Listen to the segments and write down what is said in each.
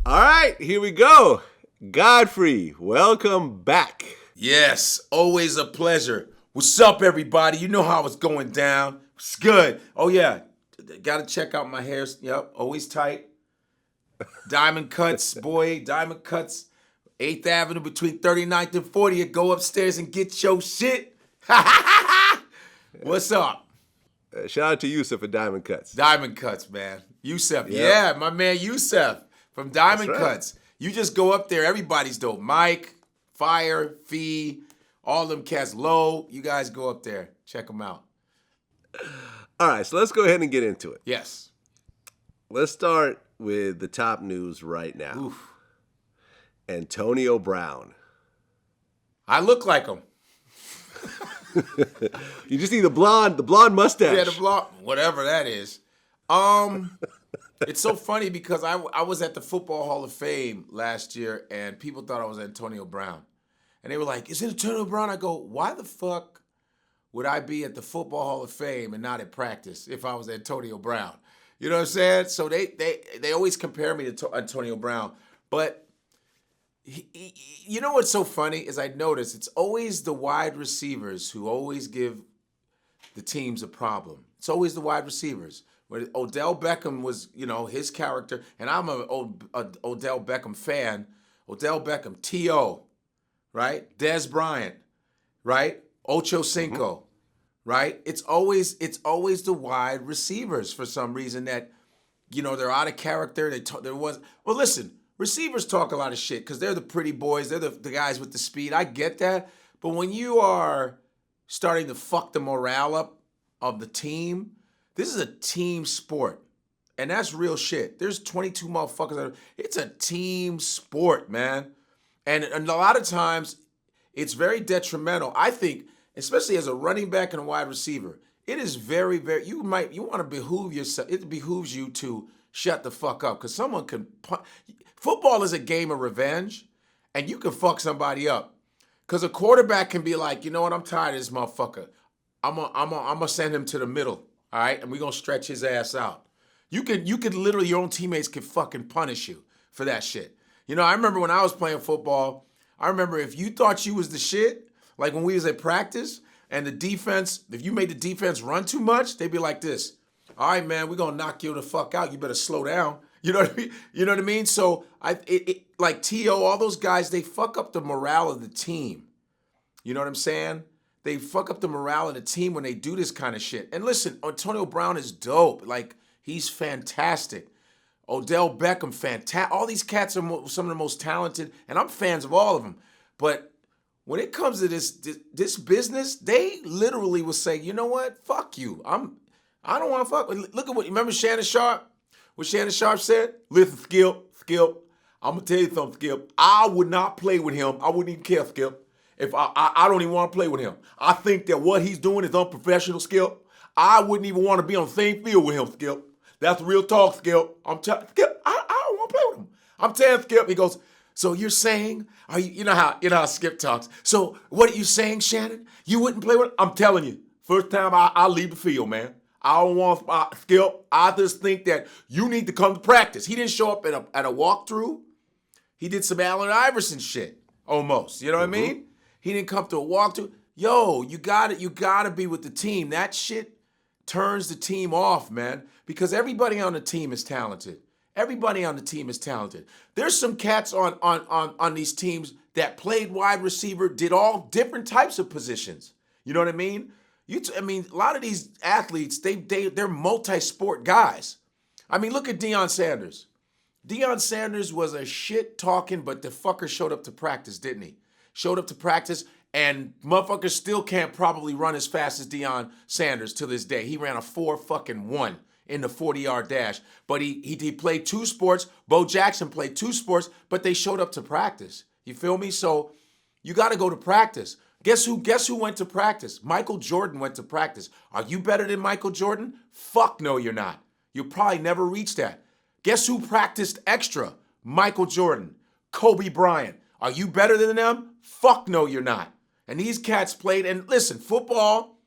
All right, here we go. Godfrey, welcome back. Yes, always a pleasure. What's up, everybody? You know how it's going down. It's good. Oh, yeah. Got to check out my hair. Yep, always tight. Diamond cuts, boy. Diamond cuts. 8th Avenue between 39th and 40th. Go upstairs and get your shit. What's up? Shout out to Yusuf at Diamond Cuts. Diamond Cuts, man. Yusuf. Yeah, my man Yusuf from Diamond Cuts. You just go up there. Everybody's dope. Mike, Fire, Fee, all them cats. Low. You guys go up there. Check them out. All right, so let's go ahead and get into it. Yes. Let's start with the top news right now. Oof. Antonio Brown. I look like him. You just need the blonde mustache. Yeah, the blonde, whatever that is. It's so funny because I was at the Football Hall of Fame last year and people thought I was Antonio Brown. And they were like, is it Antonio Brown? I go, why the fuck would I be at the Football Hall of Fame and not at practice if I was Antonio Brown? You know what I'm saying? So they always compare me to Antonio Brown. But you know what's so funny is I notice it's always the wide receivers who always give the teams a problem. It's always the wide receivers. When Odell Beckham was, his character, and I'm a Odell Beckham fan. Odell Beckham, T.O., right? Dez Bryant, right? Ocho Cinco, right? It's always the wide receivers for some reason that, they're out of character. Listen. Receivers talk a lot of shit because they're the pretty boys. They're the guys with the speed. I get that. But when you are starting to fuck the morale up of the team, this is a team sport. And that's real shit. There's 22 motherfuckers. It's a team sport, man. And a lot of times, it's very detrimental. I think, especially as a running back and a wide receiver, it is very, very, you want to behoove yourself. It behooves you to shut the fuck up because someone can football is a game of revenge, and you can fuck somebody up. Because a quarterback can be like, you know what, I'm tired of this motherfucker. I'm gonna send him to the middle, all right? And we're gonna stretch his ass out. You could literally, your own teammates could fucking punish you for that shit. I remember when I was playing football, I remember if you thought you was the shit, like when we was at practice, and the defense, if you made the defense run too much, they'd be like this. All right, man, we're gonna knock you the fuck out. You better slow down. You know what I mean? You know what I mean? So like T.O., all those guys, they fuck up the morale of the team. You know what I'm saying? They fuck up the morale of the team when they do this kind of shit. And listen, Antonio Brown is dope. Like, he's fantastic. Odell Beckham, fantastic. All these cats are some of the most talented, and I'm fans of all of them. But when it comes to this business, they literally will say, you know what? Fuck you. I don't want to fuck. Look at remember Shannon Sharpe? What Shannon Sharpe said? Listen, Skip, I'm going to tell you something, Skip. I would not play with him. I wouldn't even care, Skip. If I don't even want to play with him. I think that what he's doing is unprofessional, Skip. I wouldn't even want to be on the same field with him, Skip. That's real talk, Skip. Skip, I don't want to play with him. I'm telling Skip, he goes, so you're saying, you know how Skip talks. So what are you saying, Shannon? You wouldn't play with him? I'm telling you, first time I'll leave the field, man. I don't want Skip. I just think that you need to come to practice. He didn't show up at a walkthrough. He did some Allen Iverson shit, almost. You know what I mean? He didn't come to a walkthrough. Yo, you gotta be with the team. That shit turns the team off, man. Because everybody on the team is talented. Everybody on the team is talented. There's some cats on these teams that played wide receiver, did all different types of positions. You know what I mean? A lot of these athletes, they're multi-sport guys. I mean, look at Deion Sanders. Deion Sanders was a shit talking, but the fucker showed up to practice, didn't he? Showed up to practice, and motherfuckers still can't probably run as fast as Deion Sanders to this day. He ran a 4-1 in the 40-yard dash. But he played two sports. Bo Jackson played two sports, but they showed up to practice. You feel me? So you got to go to practice. Guess who went to practice? Michael Jordan went to practice. Are you better than Michael Jordan? Fuck no, you're not. You'll probably never reach that. Guess who practiced extra? Michael Jordan, Kobe Bryant. Are you better than them? Fuck no, you're not. And these cats played, and listen, football,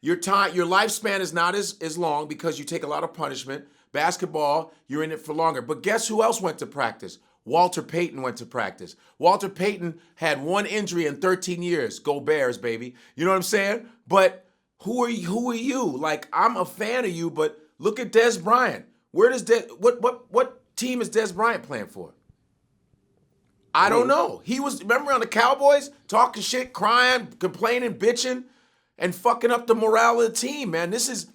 your lifespan is not as long because you take a lot of punishment, Basketball, you're in it for longer. But guess who else went to practice? Walter Payton went to practice. Walter Payton had one injury in 13 years. Go Bears, baby. You know what I'm saying? But who are you? Like, I'm a fan of you, but look at Des Bryant. Where does what team is Des Bryant playing for? I don't know. He was, remember, on the Cowboys, talking shit, crying, complaining, bitching, and fucking up the morale of the team, man. This is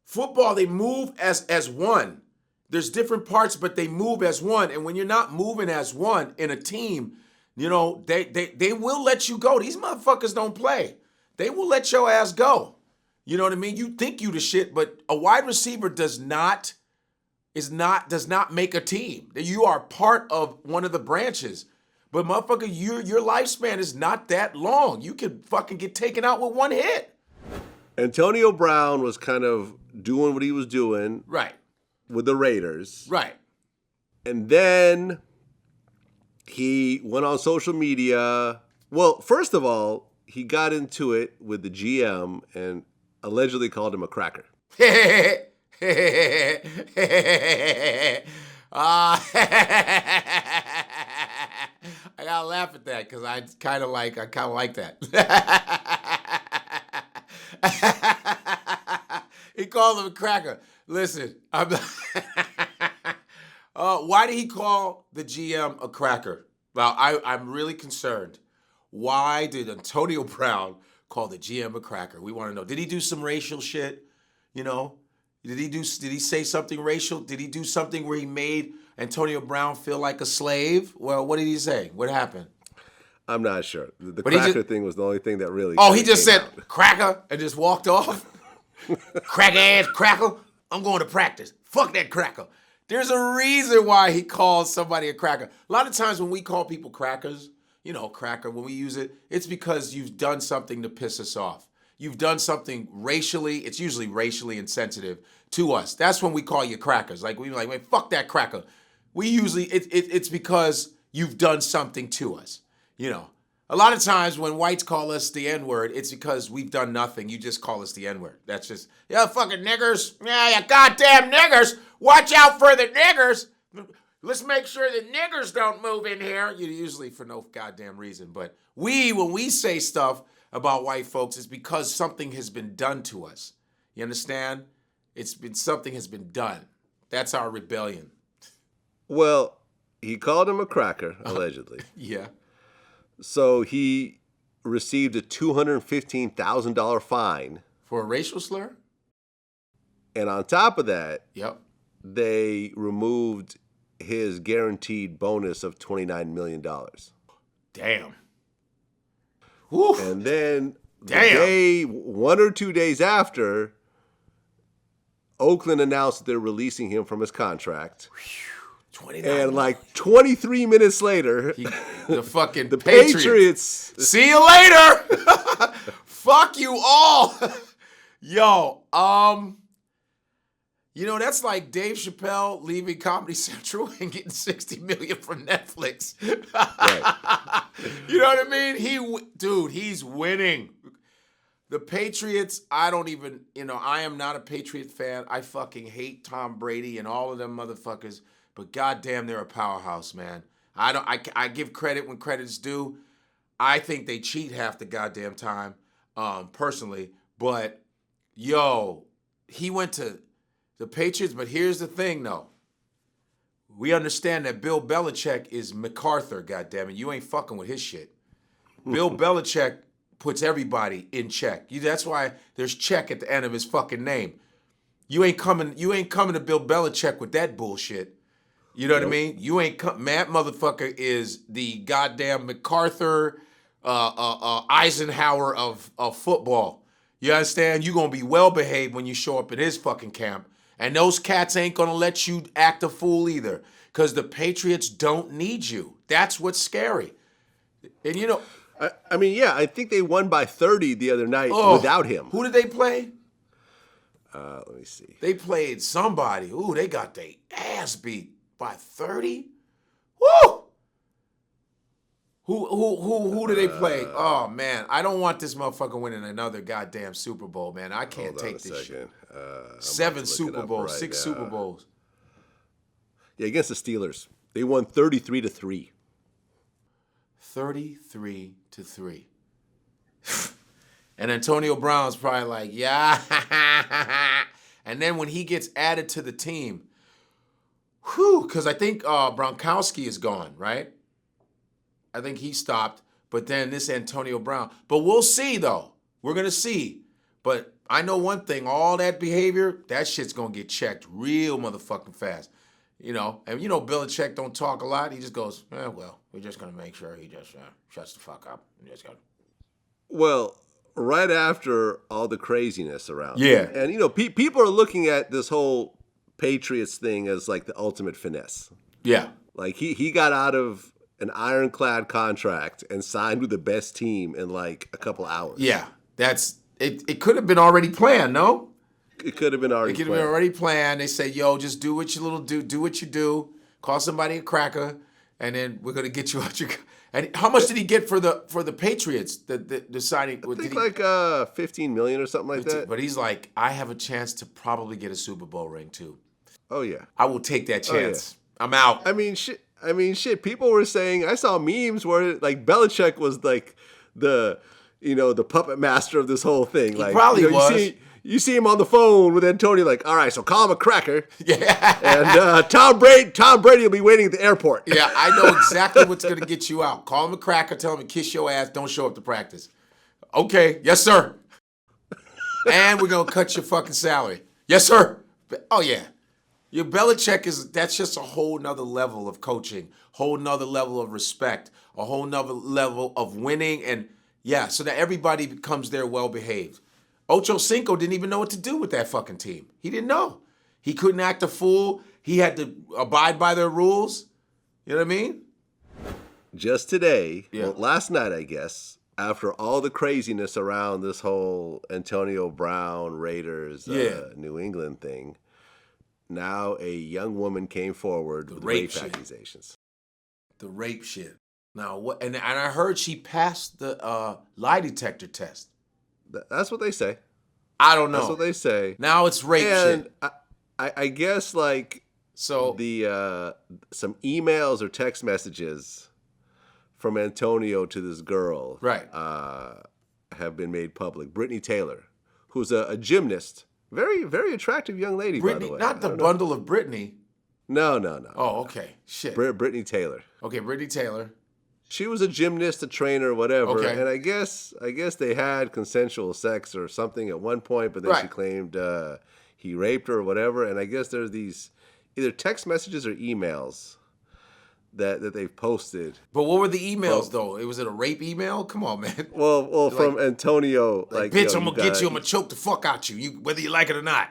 football. They move as one. There's different parts, but they move as one. And when you're not moving as one in a team, you know, they will let you go. These motherfuckers don't play. They will let your ass go. You know what I mean? You think you the shit, but a wide receiver does not make a team. You are part of one of the branches. But motherfucker, your lifespan is not that long. You could fucking get taken out with one hit. Antonio Brown was kind of doing what he was doing. Right. With the Raiders. Right. And then he went on social media. Well, first of all, he got into it with the GM and allegedly called him a cracker. I gotta laugh at that because I kind of like that. He called him a cracker. Listen, I'm why did he call the GM a cracker? Well, I'm really concerned. Why did Antonio Brown call the GM a cracker? We want to know. Did he do some racial shit? You know? Did he say something racial? Did he do something where he made Antonio Brown feel like a slave? Well, what did he say? What happened? I'm not sure. The cracker thing was the only thing that really. Oh, he just said cracker and just walked off? Crack ass cracker. I'm going to practice. Fuck that cracker. There's a reason why he calls somebody a cracker. A lot of times when we call people crackers, you know, cracker, when we use it, it's because you've done something to piss us off. You've done something racially, it's usually racially insensitive to us. That's when we call you crackers. Like, we like, man, fuck that cracker. We usually, it's because you've done something to us. You know, a lot of times when whites call us the N-word, it's because we've done nothing. You just call us the N-word. That's just, yeah, fucking niggers. Yeah, you goddamn niggers. Watch out for the niggers. Let's make sure the niggers don't move in here. Usually for no goddamn reason. But when we say stuff about white folks, it's because something has been done to us. You understand? Something has been done. That's our rebellion. Well, he called him a cracker, allegedly. Yeah. So he received a $215,000 fine. For a racial slur? And on top of that, yep, they removed his guaranteed bonus of $29 million. Damn. Woo. And then one or 2 days after, Oakland announced that they're releasing him from his contract. 29. And like 23 minutes later, the Patriots. See you later. Fuck you all. Yo, you know, that's like Dave Chappelle leaving Comedy Central and getting $60 million from Netflix. Right. You know what I mean? He's winning. The Patriots, I am not a Patriot fan. I fucking hate Tom Brady and all of them motherfuckers. But goddamn, they're a powerhouse, man. I give credit when credit's due. I think they cheat half the goddamn time, personally. But yo, he went to the Patriots. But here's the thing, though. We understand that Bill Belichick is MacArthur. Goddamn it, you ain't fucking with his shit. Bill Belichick puts everybody in check. That's why there's check at the end of his fucking name. You ain't coming to Bill Belichick with that bullshit. You know what I mean? Matt motherfucker is the goddamn MacArthur, Eisenhower of football. You understand? You're going to be well behaved when you show up in his fucking camp. And those cats ain't going to let you act a fool either. Because the Patriots don't need you. That's what's scary. And you know... I mean, yeah, I think they won by 30 the other night without him. Who did they play? Let me see. They played somebody. Ooh, they got their ass beat by 30? Woo! Who do they play? Oh man, I don't want this motherfucker winning another goddamn Super Bowl, man. I can't take this shit. 7 Super Bowls, right 6 Super Bowls. Yeah, against the Steelers, they won 33-3. 33-3. And Antonio Brown's probably like, yeah. And then when he gets added to the team, because I think Gronkowski is gone, right? I think he stopped. But then this Antonio Brown. But we'll see, though. We're going to see. But I know one thing. All that behavior, that shit's going to get checked real motherfucking fast. You know, and you know Belichick don't talk a lot. He just goes, well, we're just going to make sure he just shuts the fuck up. Well, right after all the craziness around. Yeah. And, you know, people are looking at this whole Patriots thing as like the ultimate finesse. Yeah. Like he got out of an ironclad contract and signed with the best team in like a couple hours. Yeah. That's it. It could have been already planned, no? It could have been already planned. It could have been already planned. They say, yo, just do what you do what you do. Call somebody a cracker, and then we're gonna get you out your. And how much did he get for the Patriots? The signing. I think like $15 million or something like that. But he's like, I have a chance to probably get a Super Bowl ring too. Oh yeah. I will take that chance. Oh, yeah. I'm out. I mean shit. People were saying, I saw memes where like Belichick was like the puppet master of this whole thing. He like probably was. You see him on the phone with Antonio, like, all right, so call him a cracker. Yeah. And Tom Brady will be waiting at the airport. Yeah, I know exactly what's going to get you out. Call him a cracker, tell him to kiss your ass, don't show up to practice. Okay, yes, sir. And we're going to cut your fucking salary. Yes, sir. Oh, yeah. Your Belichick that's just a whole nother level of coaching, whole nother level of respect, a whole nother level of winning. And, yeah, so that everybody becomes there well-behaved. Ocho Cinco didn't even know what to do with that fucking team. He didn't know. He couldn't act a fool. He had to abide by their rules. You know what I mean? Just today, well, last night, I guess, after all the craziness around this whole Antonio Brown, Raiders, New England thing, now a young woman came forward with rape accusations. The rape shit. Now, what? And I heard she passed the lie detector test. That's what they say. I don't know. That's what they say. Now it's rape shit. I guess like the some emails or text messages from Antonio to this girl have been made public. Brittany Taylor, who's a gymnast, very very attractive young lady. Brittany, by the way, not the bundle of Brittany. No. Oh, okay. Shit. Brittany Taylor. Okay, Brittany Taylor. She was a gymnast, a trainer, whatever, okay. And I guess they had consensual sex or something at one point, but then she claimed he raped her or whatever. And I guess there's these either text messages or emails that they've posted. But what were the emails though? Was it a rape email? Come on, man. Well, from Antonio, like bitch, I'm gonna get you. I'm gonna choke the fuck out you, whether you like it or not.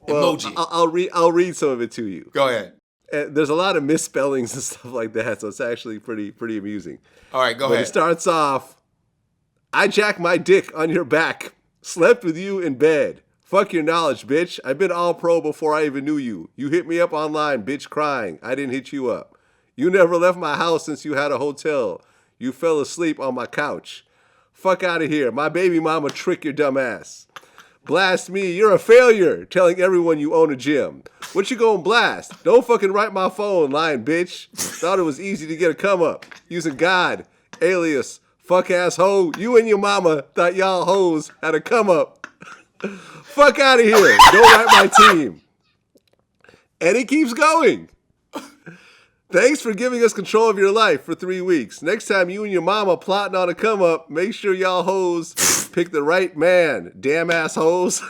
Emoji. I'll read some of it to you. Go ahead. And there's a lot of misspellings and stuff like that, so it's actually pretty amusing. All right, go ahead. It starts off, I jacked my dick on your back, slept with you in bed. Fuck your knowledge, bitch. I've been all pro before I even knew you. You hit me up online, bitch, crying. I didn't hit you up. You never left my house since you had a hotel. You fell asleep on my couch. Fuck out of here. My baby mama trick your dumb ass. Blast me, you're a failure, telling everyone you own a gym. What you gonna blast? Don't fucking write my phone, lying bitch. Thought it was easy to get a come up. Using God, alias, fuck ass hoe. You and your mama thought y'all hoes had a come up. Fuck out of here. Don't write my team. And it keeps going. Thanks for giving us control of your life for 3 weeks. Next time you and your mama plotting on a come up, make sure y'all hoes pick the right man. Damn ass hoes.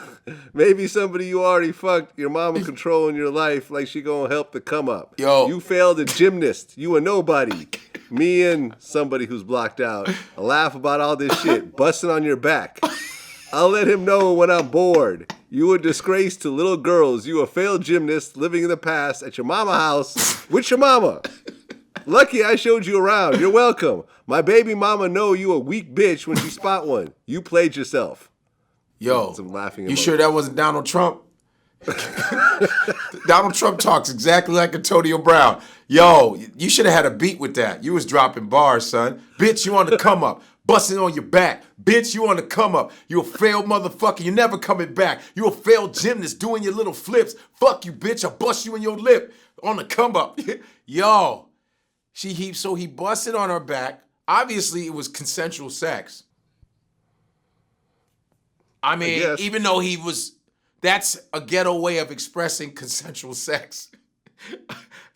Maybe somebody you already fucked, your mama controlling your life like she gonna help the come up. Yo. You failed a gymnast. You a nobody. Me and somebody who's blocked out. I laugh about all this shit. Busting on your back. I'll let him know when I'm bored. You a disgrace to little girls. You a failed gymnast living in the past at your mama house with your mama. Lucky I showed you around. You're welcome. My baby mama know you a weak bitch when she spot one. You played yourself. Yo, some laughing you emojis. sure that wasn't Donald Trump? Donald Trump talks exactly like Antonio Brown. Yo, you should have had a beat with that. You was dropping bars, son. Bitch, you on the come up. Busting on your back. Bitch, you on the come up. You a failed motherfucker. You never coming back. You a failed gymnast doing your little flips. Fuck you, bitch. I bust you in your lip. On the come up. Yo. So he busted on her back. Obviously, it was consensual sex. I mean, even though that's a ghetto way of expressing consensual sex.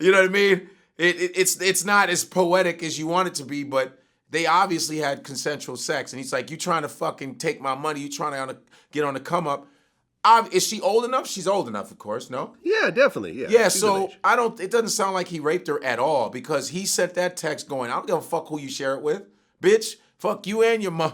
You know what I mean? It's not as poetic as you want it to be, but they obviously had consensual sex. And he's like, you trying to fucking take my money? You trying to get on the come up? Is she old enough? She's old enough, of course, no? Yeah, definitely, yeah. Yeah, so it doesn't sound like he raped her at all because he sent that text going, I don't give a fuck who you share it with. Bitch, fuck you and your mom.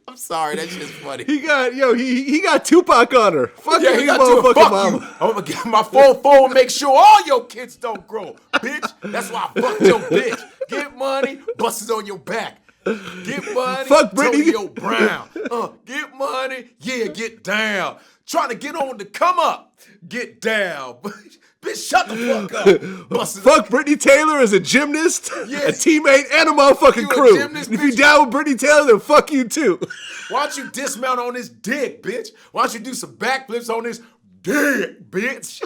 I'm sorry, that's just funny. He got Tupac on her. Fuck yeah, you, motherfucking mama. I'm gonna get my phone and make sure all your kids don't grow, bitch. That's why I fucked your bitch. Get money, buses on your back. Get money, fuck Brittany. Antonio Brown. Get money, yeah, get down. Trying to get on the come up, get down. Bitch, shut the fuck up. Fuck Brittany Taylor as a gymnast, a teammate, and a motherfucking crew. Gymnast, if you down with Brittany Taylor, then fuck you too. Why don't you dismount on this dick, bitch? Why don't you do some backflips on this dick, bitch?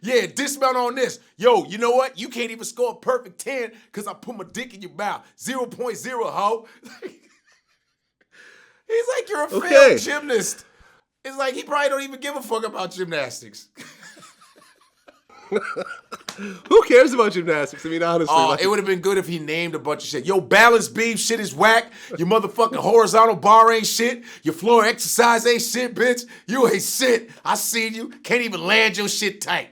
Yeah, dismount on this. Yo, you know what? You can't even score a perfect 10 because I put my dick in your mouth. 0.0, ho. He's like, you're a failed gymnast. It's like he probably don't even give a fuck about gymnastics. Who cares about gymnastics? I mean, honestly. It would have been good if he named a bunch of shit. Yo, balance beam shit is whack. Your motherfucking horizontal bar ain't shit. Your floor exercise ain't shit, bitch. You ain't shit. I seen you. Can't even land your shit tight.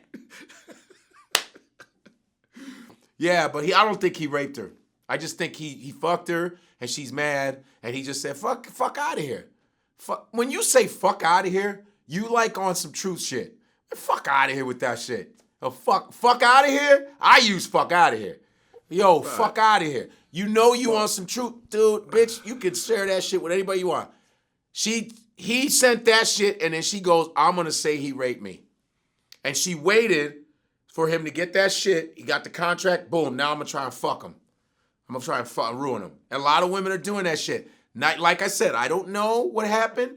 Yeah, but I don't think he raped her. I just think he fucked her and she's mad and he just said, fuck out of here. Fuck. When you say fuck out of here, you like on some truth shit. Fuck out of here with that shit. Fuck out of here? I use fuck out of here. Yo, fuck out of here. You know you on some truth, dude, bitch. You can share that shit with anybody you want. He sent that shit and then she goes, I'm gonna say he raped me. And she waited for him to get that shit. He got the contract, boom, now I'm gonna try and fuck him. I'm gonna try and ruin him. And a lot of women are doing that shit. Not, like I said, I don't know what happened,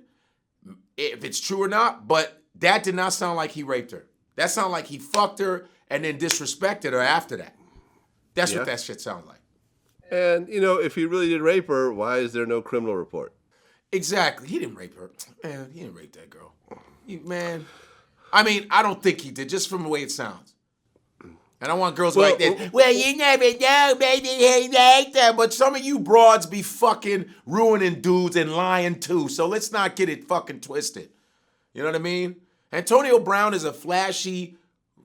if it's true or not, but that did not sound like he raped her. That sounded like he fucked her and then disrespected her after that. That's what that shit sounds like. And, if he really did rape her, why is there no criminal report? Exactly. He didn't rape her. Man, he didn't rape that girl. I mean, I don't think he did, just from the way it sounds. And I want girls like that. Well, you never know, baby, he raped her. But some of you broads be fucking ruining dudes and lying too. So let's not get it fucking twisted. You know what I mean? Antonio Brown is a flashy,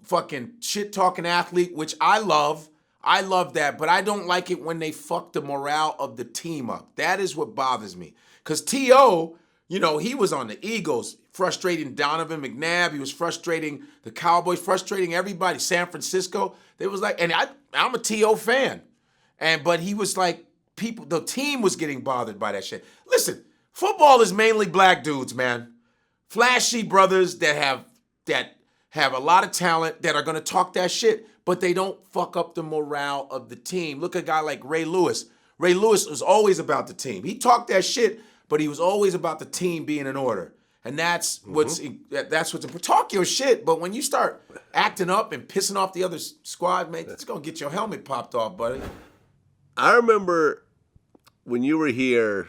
fucking shit-talking athlete, which I love. I love that, but I don't like it when they fuck the morale of the team up. That is what bothers me. Because T.O., he was on the Eagles, frustrating Donovan McNabb. He was frustrating the Cowboys, frustrating everybody. San Francisco. They was like, and I'm a T.O. fan. But he was like, the team was getting bothered by that shit. Listen, football is mainly black dudes, man. Flashy brothers that have a lot of talent that are going to talk that shit, but they don't fuck up the morale of the team. Look at a guy like Ray Lewis. Ray Lewis was always about the team. He talked that shit, but he was always about the team being in order. And that's what's talk your shit, but when you start acting up and pissing off the other squad, man, it's going to get your helmet popped off, buddy. I remember when you were here,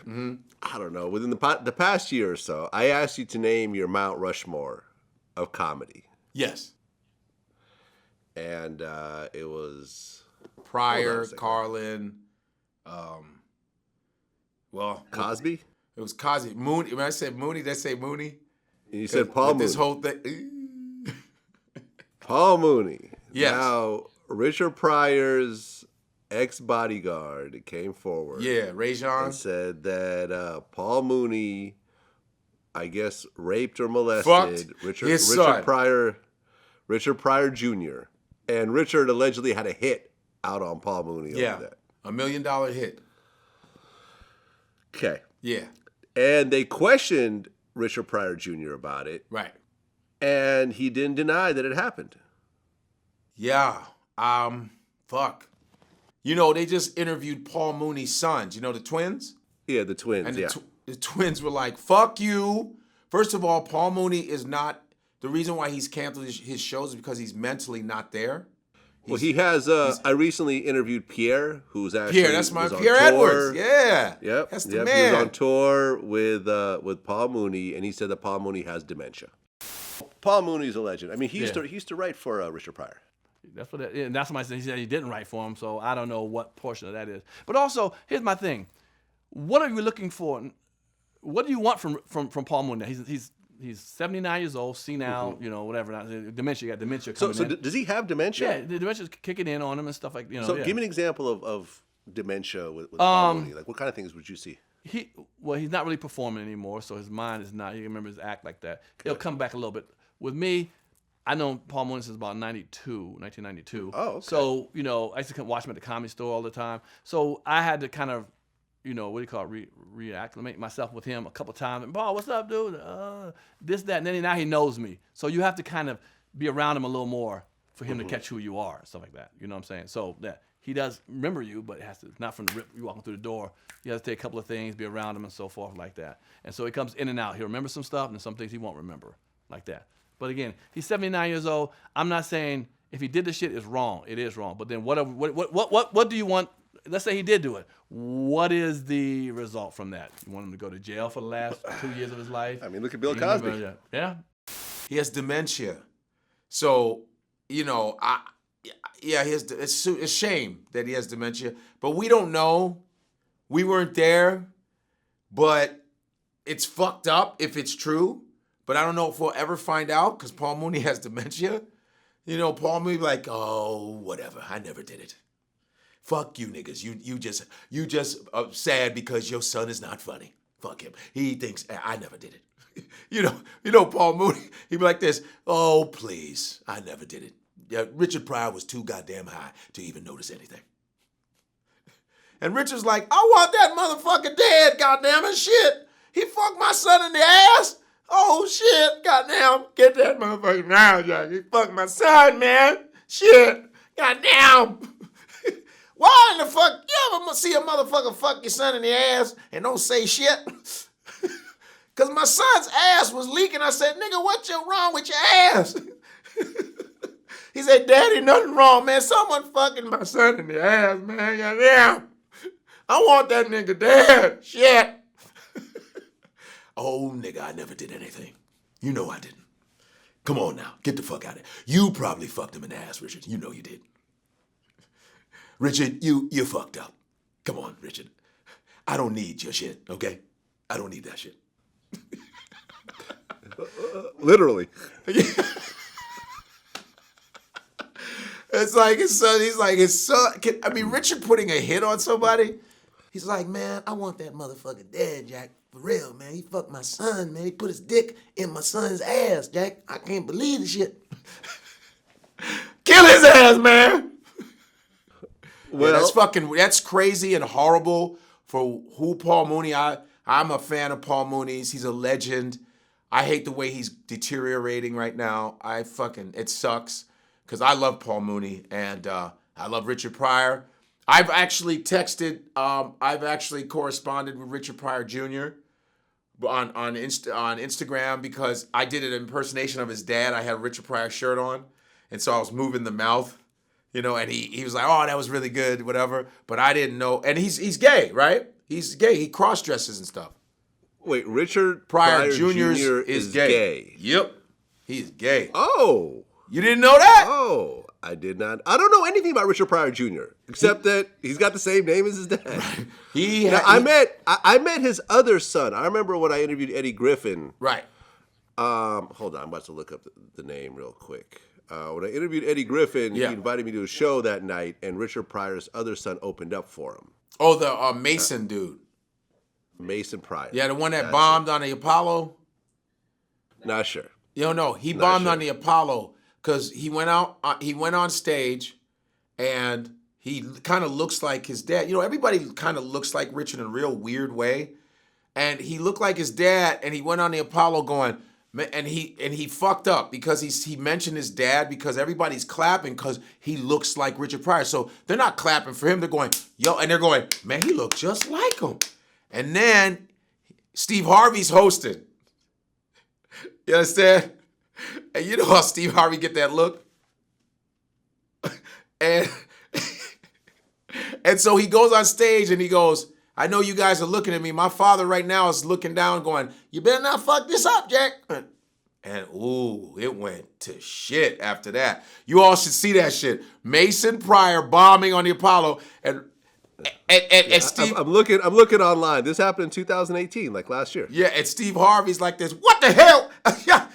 I don't know, within the past year or so, I asked you to name your Mount Rushmore of comedy. Yes. And it was... Pryor, Carlin, Cosby? It was Cosby. Mooney. When I said Mooney, did I say Mooney? And you said Paul Mooney. This whole thing. Paul Mooney. Yes. Now, Richard Pryor's ex-bodyguard came forward. Yeah, Rajon. And said that Paul Mooney, I guess, raped or molested Richard Pryor Jr. And Richard allegedly had a hit out on Paul Mooney over that. $1 million hit. Okay. Yeah. And they questioned Richard Pryor Jr. about it. Right. And he didn't deny that it happened. Yeah. Fuck. You know, they just interviewed Paul Mooney's sons. You know, the twins? Yeah, the twins, And yeah. the twins were like, fuck you. First of all, Paul Mooney is not, the reason why he's canceled his shows is because he's mentally not there. Well, he has, I recently interviewed Pierre, who's actually Pierre, that's my was on Pierre tour. Edwards. Yeah. Yep. That's the He man. was on tour with Paul Mooney, and he said that Paul Mooney has dementia. Paul Mooney's a legend. I mean, he used to write for Richard Pryor. That's what. And that's somebody said. He said he didn't write for him, so I don't know what portion of that is. But also, here's my thing: what are you looking for? What do you want from Paul Mooney? He's 79 years old, senile, you know, whatever. Dementia, you got dementia coming in. So does he have dementia? Yeah, the dementia's kicking in on him and stuff like, you know. So yeah. give me an example of dementia with Paul Mooney. Like, what kind of things would you see? He's not really performing anymore, so his mind is not. He remembers his act like that. He'll come back a little bit. With me, I know Paul Mooney since about 1992. Oh, okay. So, you know, I used to watch him at the Comedy Store all the time. So I had to kind of, you know, what do you call it, reacclimate myself with him a couple times. And, Paul, what's up, dude? This, that. And then now he knows me. So you have to kind of be around him a little more for him to catch who you are, stuff like that. You know what I'm saying? So that he does remember you, but it has to, not from the rip, you walking through the door. You have to take a couple of things, be around him and so forth like that. And so he comes in and out. He'll remember some stuff and some things he won't remember like that. But again, he's 79 years old. I'm not saying if he did this shit, it's wrong. It is wrong. But then what do you want? Let's say he did do it. What is the result from that? You want him to go to jail for the last 2 years of his life? I mean, look at Bill Cosby. Yeah. He has dementia. So, you know, it's a shame that he has dementia. But we don't know. We weren't there. But it's fucked up if it's true. But I don't know if we'll ever find out because Paul Mooney has dementia. You know, Paul Mooney be like, oh, whatever. I never did it. Fuck you niggas. You just sad because your son is not funny. Fuck him. He thinks I never did it. you know Paul Mooney. He'd be like this. Oh please, I never did it. Yeah, Richard Pryor was too goddamn high to even notice anything. And Richard's like, I want that motherfucker dead. Goddamn it, shit. He fucked my son in the ass. Oh shit. Goddamn. Get that motherfucker now, Jack. He fucked my son, man. Shit. Goddamn. Why in the fuck? You ever see a motherfucker fuck your son in the ass and don't say shit? Because my son's ass was leaking. I said, nigga, what's wrong with your ass? He said, Daddy, nothing wrong, man. Someone fucking my son in the ass, man. Goddamn. I want that nigga dead. Shit. Oh, nigga, I never did anything. You know I didn't. Come on now. Get the fuck out of here. You probably fucked him in the ass, Richard. You know you did. Richard, you fucked up. Come on, Richard. I don't need your shit, okay? I don't need that shit. Literally. It's like his son. He's like his son. Richard putting a hit on somebody. He's like, man, I want that motherfucker dead, Jack. For real, man. He fucked my son, man. He put his dick in my son's ass, Jack. I can't believe the shit. Kill his ass, man. Well, that's crazy and horrible for who Paul Mooney. I'm a fan of Paul Mooney's. He's a legend. I hate the way he's deteriorating right now. It sucks because I love Paul Mooney and I love Richard Pryor. I've actually corresponded with Richard Pryor Jr. on Instagram because I did an impersonation of his dad. I had a Richard Pryor shirt on, and so I was moving the mouth. You know, and he was like, oh, that was really good, whatever. But I didn't know. And he's gay, right? He's gay. He cross-dresses and stuff. Wait, Richard Pryor Jr. is gay. Yep. He's gay. Oh. You didn't know that? Oh, I did not. I don't know anything about Richard Pryor Jr. except that he's got the same name as his dad. Right. I met his other son. I remember when I interviewed Eddie Griffin. Right. Hold on, I'm about to look up the name real quick. When I interviewed Eddie Griffin, he invited me to a show that night, and Richard Pryor's other son opened up for him. Oh, the Mason dude. Mason Pryor. Yeah, the one that bombed on the Apollo. Not sure. No, he bombed on the Apollo because he went on stage, and he kind of looks like his dad. You know, everybody kind of looks like Richard in a real weird way. and he looked like his dad, and he went on the Apollo going, and he fucked up because he mentioned his dad because everybody's clapping because he looks like Richard Pryor. So they're not clapping for him. They're going, yo, and they're going, man, he looks just like him. And then Steve Harvey's hosting. You understand? And you know how Steve Harvey get that look? And so he goes on stage and he goes, I know you guys are looking at me. My father right now is looking down going, you better not fuck this up, Jack. And ooh, it went to shit after that. You all should see that shit. Mason Pryor bombing on the Apollo and Steve. I'm looking online. This happened in 2018, like last year. Yeah, and Steve Harvey's like this. What the hell? Yeah.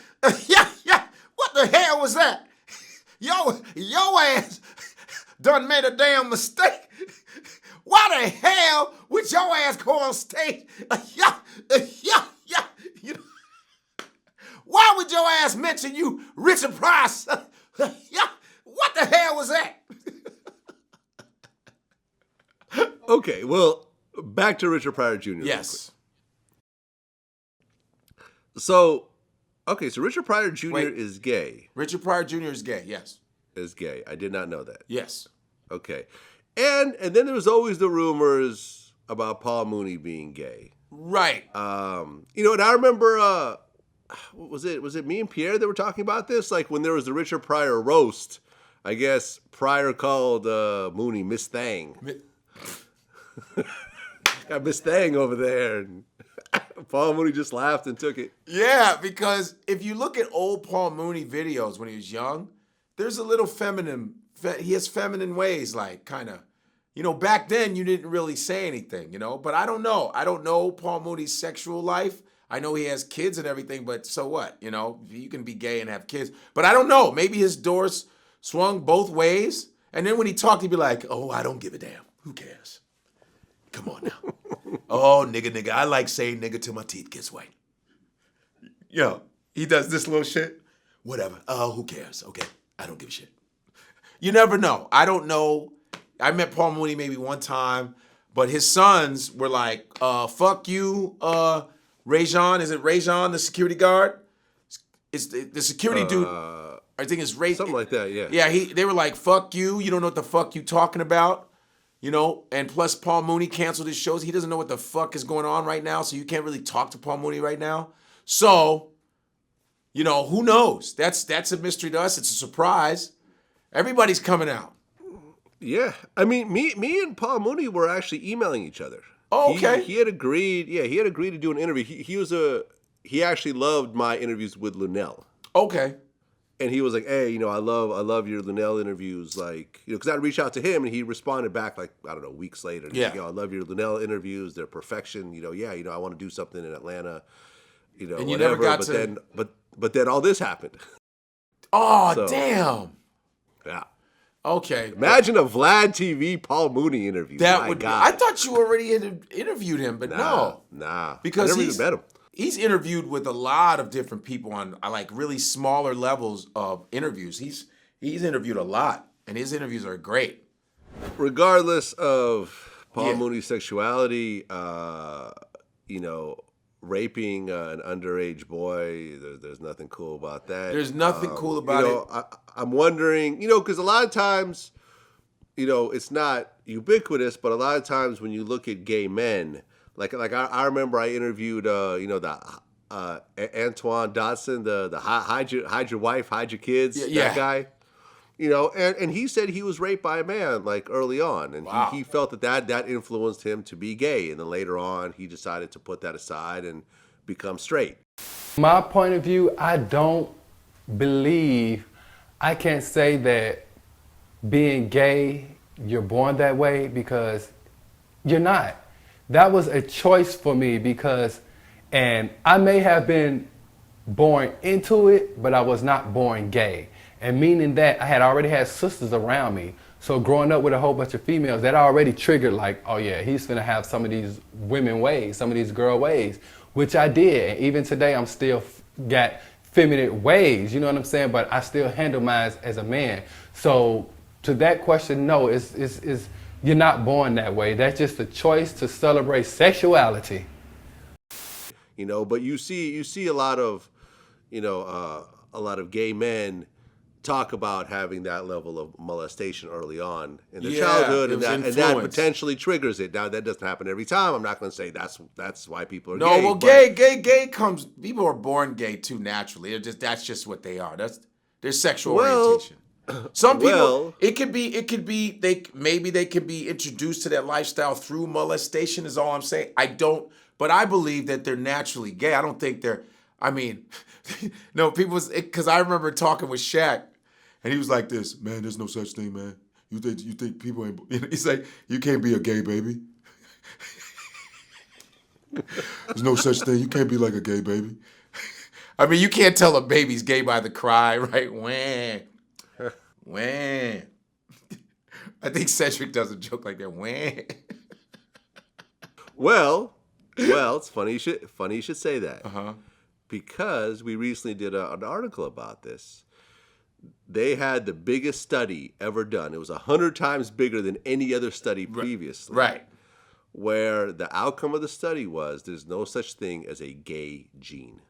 What the hell was that? Yo ass done made a damn mistake. Why the hell would your ass go on stage? You know, why would your ass mention you Richard Price? What the hell was that? Okay, well, back to Richard Pryor Jr. Yes. So Richard Pryor Jr. is gay. Richard Pryor Jr. is gay, yes. Is gay. I did not know that. Yes. Okay. And then there was always the rumors about Paul Mooney being gay. Right. And I remember, was it me and Pierre that were talking about this? Like when there was the Richard Pryor roast, I guess Pryor called Mooney Miss Thang. Got Miss Thang over there. And Paul Mooney just laughed and took it. Yeah, because if you look at old Paul Mooney videos when he was young, there's a little feminine. He has feminine ways, like kind of, back then you didn't really say anything, but I don't know. I don't know Paul Mooney's sexual life. I know he has kids and everything, but so what? You can be gay and have kids, but I don't know. Maybe his doors swung both ways. And then when he talked, he'd be like, oh, I don't give a damn. Who cares? Come on now. Oh, nigga, I like saying nigga till my teeth gets white. He does this little shit. Whatever. Oh, who cares? Okay, I don't give a shit. You never know. I don't know. I met Paul Mooney maybe one time, but his sons were like, fuck you, Rajon. Is it Rajon, the security guard? It's the security dude. I think it's Ray. Something like that, yeah. Yeah, they were like, fuck you. You don't know what the fuck you talking about. And plus Paul Mooney canceled his shows. He doesn't know what the fuck is going on right now, so you can't really talk to Paul Mooney right now. So, who knows? That's a mystery to us. It's a surprise. Everybody's coming out. Yeah. I mean, me and Paul Mooney were actually emailing each other. Oh, okay. He had agreed. Yeah, he had agreed to do an interview. He actually loved my interviews with Lunel. Okay. And he was like, hey, I love your Lunel interviews. Like, because I reached out to him and he responded back like, I don't know, weeks later. Yeah. Like, I love your Lunel interviews. They're perfection. I want to do something in Atlanta. And you whatever. never got But then all this happened. Oh, damn. Yeah. Okay. Imagine a Vlad TV Paul Mooney interview. God. I thought you already had interviewed him, but no. Nah. Because I never even met him. He's interviewed with a lot of different people on like really smaller levels of interviews. He's interviewed a lot, and his interviews are great. Regardless of Paul Mooney's sexuality, raping an underage boy, there's nothing cool about that. There's nothing cool about it. I'm wondering, because a lot of times, it's not ubiquitous, but a lot of times when you look at gay men, like I remember I interviewed, the Antoine Dotson, the hide your wife, hide your kids, that guy. And he said he was raped by a man like early on, and he felt that influenced him to be gay, and then later on he decided to put that aside and become straight. My point of view, I don't believe, I can't say that being gay, you're born that way, because you're not. That was a choice for me and I may have been born into it, but I was not born gay. And meaning that I had already had sisters around me. So growing up with a whole bunch of females, that already triggered like, oh yeah, he's finna have some of these women ways, some of these girl ways, which I did. And even today, I'm still got feminine ways, you know what I'm saying? But I still handle mine as a man. So to that question, no, you're not born that way. That's just a choice to celebrate sexuality. you know. But you see a lot of, you know, a lot of gay men talk about having that level of molestation early on in their childhood, and that potentially triggers it. Now, that doesn't happen every time. I'm not going to say that's why people are gay. No, well, gay comes. People are born gay too naturally. That's just what they are. That's their sexual orientation. Some people, it could be. They could be introduced to that lifestyle through molestation. Is all I'm saying. But I believe that they're naturally gay. I don't think they're. I mean, no, because I remember talking with Shaq. And he was like this, man, there's no such thing, man. You think people ain't, he's like, you can't be a gay baby. There's no such thing. You can't be like a gay baby. I mean, you can't tell a baby's gay by the cry, right? Wah. I think Cedric does a joke like that. Wah. Well, it's funny you should say that. Uh-huh. Because we recently did an article about this. They had the biggest study ever done. It was 100 times bigger than any other study previously. Right. Where the outcome of the study was there's no such thing as a gay gene.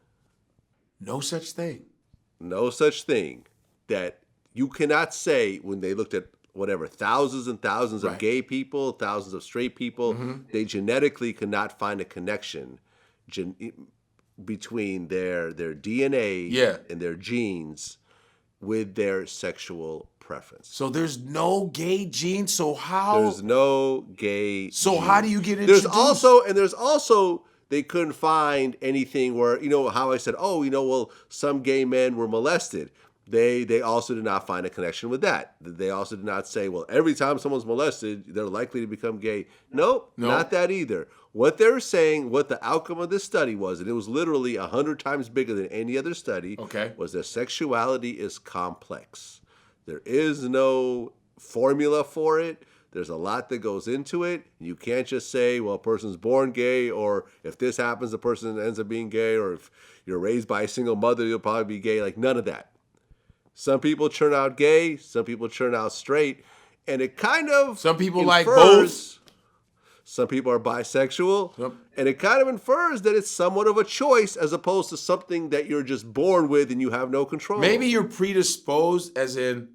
No such thing. No such thing. That you cannot say when they looked at whatever, thousands and thousands of gay people, thousands of straight people, they genetically could not find a connection between their DNA and their genes with their sexual preference. So there's no gay gene. So how? There's no gay. So gene. how do you get introduced? There's also they couldn't find anything where, you know how I said, oh, you know, well, some gay men were molested. They also did not find a connection with that. They also did not say, well, every time someone's molested, they're likely to become gay. Nope. Not that either. What they're saying, what the outcome of this study was, and it was literally 100 times bigger than any other study, was that sexuality is complex. There is no formula for it. There's a lot that goes into it. You can't just say, well, a person's born gay, or if this happens, the person ends up being gay, or if you're raised by a single mother, you'll probably be gay. Like, none of that. Some people turn out gay, some people turn out straight, and it kind of some people like both. Some people are bisexual, and it kind of infers that it's somewhat of a choice as opposed to something that you're just born with and you have no control. Maybe you're predisposed, as in,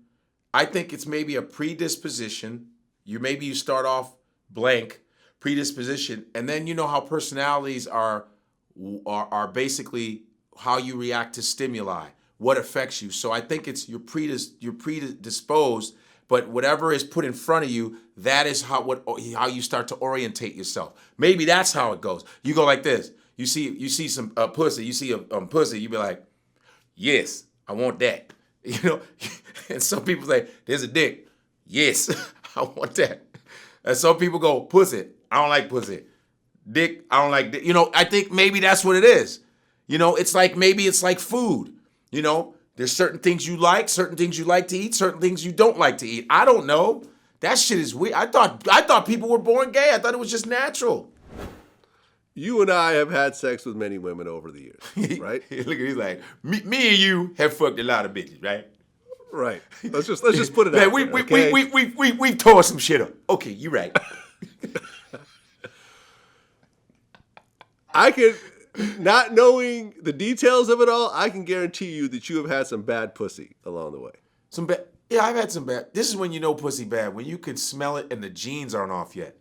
I think it's maybe a predisposition. Maybe you start off blank, predisposition, and then you know how personalities are basically how you react to stimuli. What affects you. So I think it's you're predisposed, but whatever is put in front of you, that is how you start to orientate yourself. Maybe that's how it goes. You go like this. You see some pussy. You see a pussy. You be like, yes, I want that. You know. And some people say, there's a dick. Yes, I want that. And some people go, pussy. I don't like pussy. Dick. I don't like dick. You know. I think maybe that's what it is. You know. It's like maybe it's like food. You know, there's certain things you like to eat, certain things you don't like to eat. I don't know. That shit is weird. I thought people were born gay. I thought it was just natural. You and I have had sex with many women over the years, right? Look at he's like, me and you have fucked a lot of bitches, right? Right. Let's just put it out there. We tore some shit up. Okay, you're right. I could. Not knowing the details of it all, I can guarantee you that you have had some bad pussy along the way. Yeah, I've had some bad. This is when you know pussy bad, when you can smell it and the jeans aren't off yet.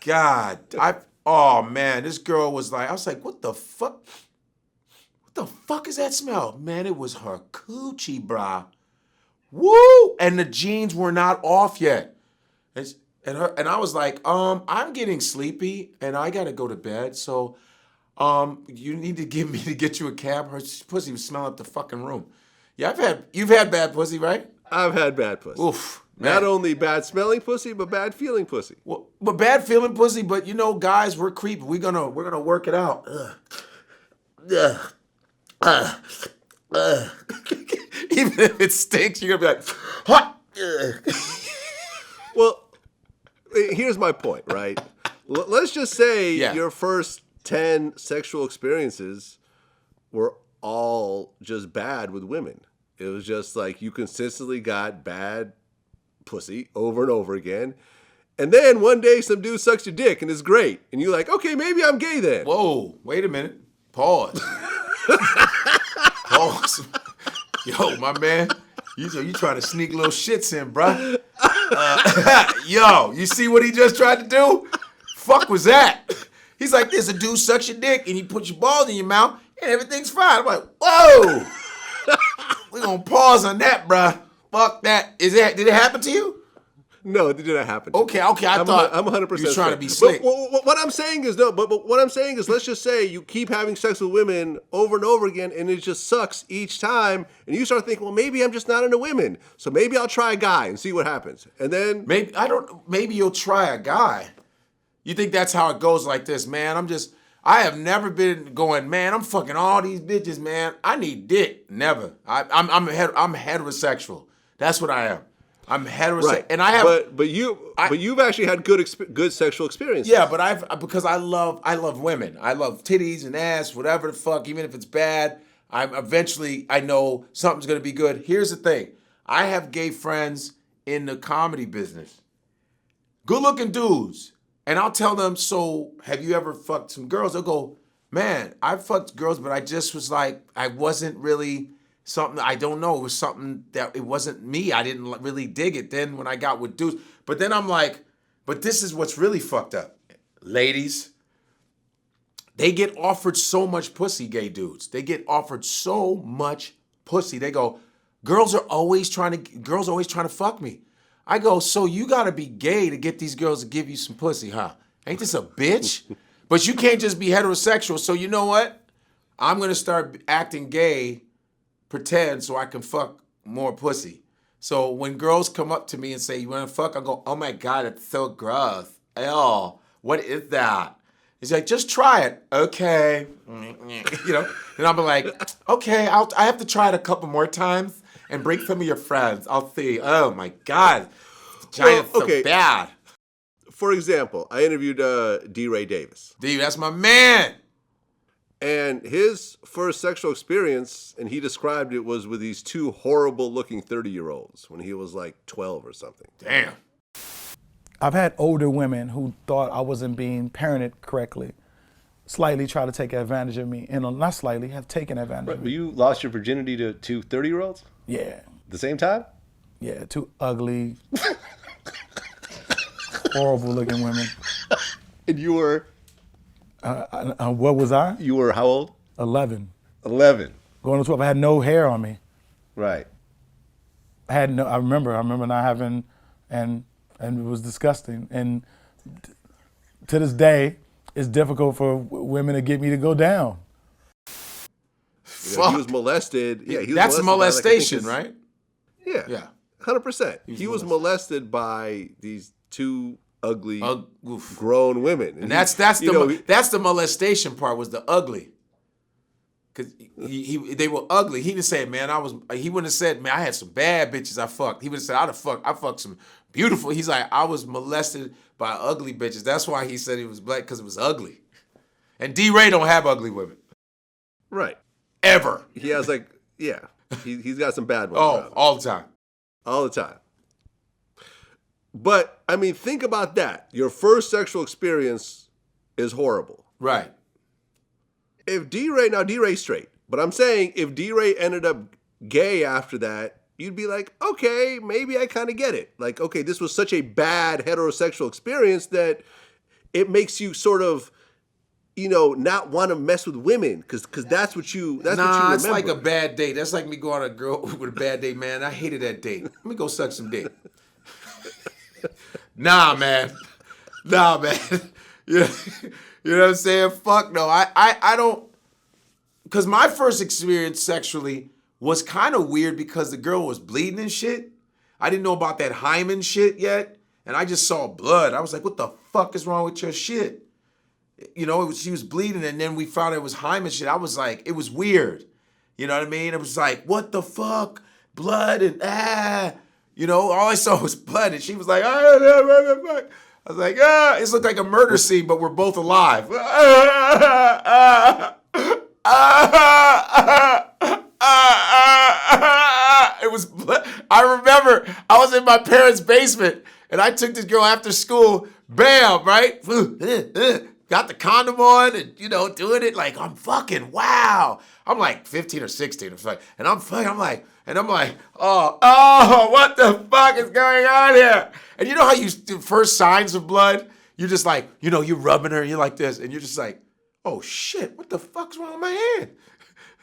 God, oh man, this girl was like, I was like, what the fuck? What the fuck is that smell? Man, it was her coochie, brah. Woo! And the jeans were not off yet. And I was like, I'm getting sleepy and I gotta go to bed. So, you need to get you a cab. Her pussy was smelling up the fucking room. Yeah, you've had bad pussy, right? I've had bad pussy. Oof. Man. Not only bad smelling pussy, but bad feeling pussy. Well, but bad feeling pussy. But you know, guys, we're creepy. We're gonna work it out. Even if it stinks, you're gonna be like, hot. Well. Here's my point, right? Let's just say your first 10 sexual experiences were all just bad with women. It was just like you consistently got bad pussy over and over again. And then one day some dude sucks your dick and it's great. And you're like, okay, maybe I'm gay then. Whoa, wait a minute. Pause. Pause. Yo, my man, you trying to sneak little shits in, bruh. Yo, you see what he just tried to do? Fuck was that? He's like, there's a dude sucks your dick and he puts your balls in your mouth and everything's fine. I'm like, whoa. We're going to pause on that, bruh. Fuck that. Did it happen to you? No, it did not happen. Okay, I thought I'm 100% you were trying to be slick. But what I'm saying is but what I'm saying is, let's just say you keep having sex with women over and over again, and it just sucks each time, and you start thinking, well, maybe I'm just not into women, so maybe I'll try a guy and see what happens, and then Maybe you'll try a guy. You think that's how it goes like this, man? I have never been going, man, I'm fucking all these bitches, man. I need dick. Never. I'm heterosexual. That's what I am. I'm heterosexual, right. And I have. But you've actually had good sexual experiences. Yeah, but because I love women. I love titties and ass, whatever the fuck. Even if it's bad, I know something's gonna be good. Here's the thing: I have gay friends in the comedy business, good-looking dudes, and I'll tell them, so have you ever fucked some girls? They'll go, man, I fucked girls, but I just was like, I wasn't really. Something, I don't know, it was something that it wasn't me. I didn't really dig it then when I got with dudes. But then I'm like, but this is what's really fucked up. Ladies, they get offered so much pussy, gay dudes. They get offered so much pussy. They go, girls are always trying to fuck me. I go, so you gotta be gay to get these girls to give you some pussy, huh? Ain't this a bitch? But you can't just be heterosexual. So you know what? I'm gonna start acting gay, pretend so I can fuck more pussy. So when girls come up to me and say, you wanna fuck? I go, oh my God, it's so gross. Ew, what is that? He's like, just try it. Okay. You know, and I'll be like, okay, I have to try it a couple more times and bring some of your friends. I'll see. Oh my God, vagina's so bad. For example, I interviewed D. Ray Davis. D, that's my man. And his first sexual experience, and he described it, was with these two horrible-looking 30-year-olds when he was like 12 or something. Damn. I've had older women who thought I wasn't being parented correctly, slightly try to take advantage of me, and not slightly, have taken advantage of Well, me. you lost your virginity to two 30-year-olds? Yeah. At the same time? Yeah, two ugly, horrible-looking women. And you were? What was I? You were how old? 11. 11. Going to 12. I had no hair on me. Right. I remember not having, and it was disgusting. And to this day, it's difficult for women to get me to go down. You know, he was molested. Yeah, he was That's molested molestation, by, right? Yeah. Yeah. 100%. He was molested by these two ugly, Oof. grown women. And that's the molestation part, was the ugly. Cause they were ugly. He didn't say, man, he wouldn't have said, man, I had some bad bitches I fucked. He would have said, I fucked some beautiful. He's like, I was molested by ugly bitches. That's why he said he was black, because it was ugly. And D. Ray don't have ugly women. Right. Ever. He has like, yeah, he's got some bad ones. Oh, all the time. All the time. But, I mean, think about that. Your first sexual experience is horrible. Right. If now D-Ray's straight, but I'm saying if D-Ray ended up gay after that, you'd be like, okay, maybe I kind of get it. Like, okay, this was such a bad heterosexual experience that it makes you sort of, you know, not want to mess with women because that's what you remember. It's like a bad date. That's like me going on a girl with a bad date, man. I hated that date. Let me go suck some dick. Nah, man. You know what I'm saying? Fuck no. I don't, because my first experience sexually was kind of weird because the girl was bleeding and shit. I didn't know about that hymen shit yet, and I just saw blood. I was like, what the fuck is wrong with your shit? You know, she was bleeding, and then we found it was hymen shit. I was like, it was weird. You know what I mean? It was like, what the fuck? Blood and you know, all I saw was blood, and she was like, I was like, it looked like a murder scene, but we're both alive. It was blood. I remember I was in my parents' basement, And I took this girl after school, bam, right? Got the condom on and, doing it like I'm fucking wow. I'm like 15 or 16 or something. And I'm like, oh, what the fuck is going on here? And you know how you do first signs of blood? You're just like, you're rubbing her and you're like this. And you're just like, oh shit, what the fuck's wrong with my hand?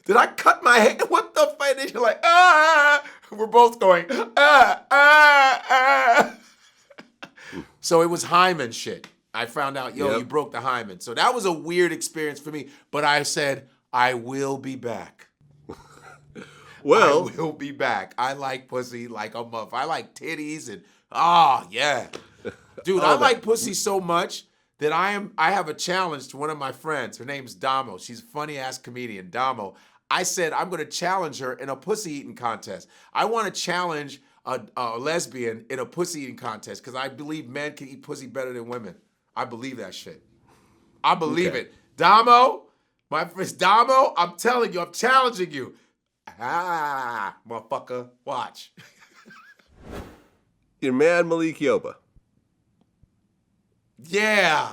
Did I cut my hand? What the fuck? And you're like, ah. We're both going, ah. So it was hymen shit. I found out, you broke the hymen. So that was a weird experience for me. But I said, I will be back. Well, I will be back. I like pussy like a muff. I like titties and yeah. Dude, I like pussy so much that I have a challenge to one of my friends. Her name's Damo. She's a funny ass comedian, Damo. I said I'm going to challenge her in a pussy eating contest. I want to challenge a lesbian in a pussy eating contest because I believe men can eat pussy better than women. I believe that shit. I believe it. Damo, my friend Damo, I'm telling you, I'm challenging you. Motherfucker, watch. Your man Malik Yoba. Yeah.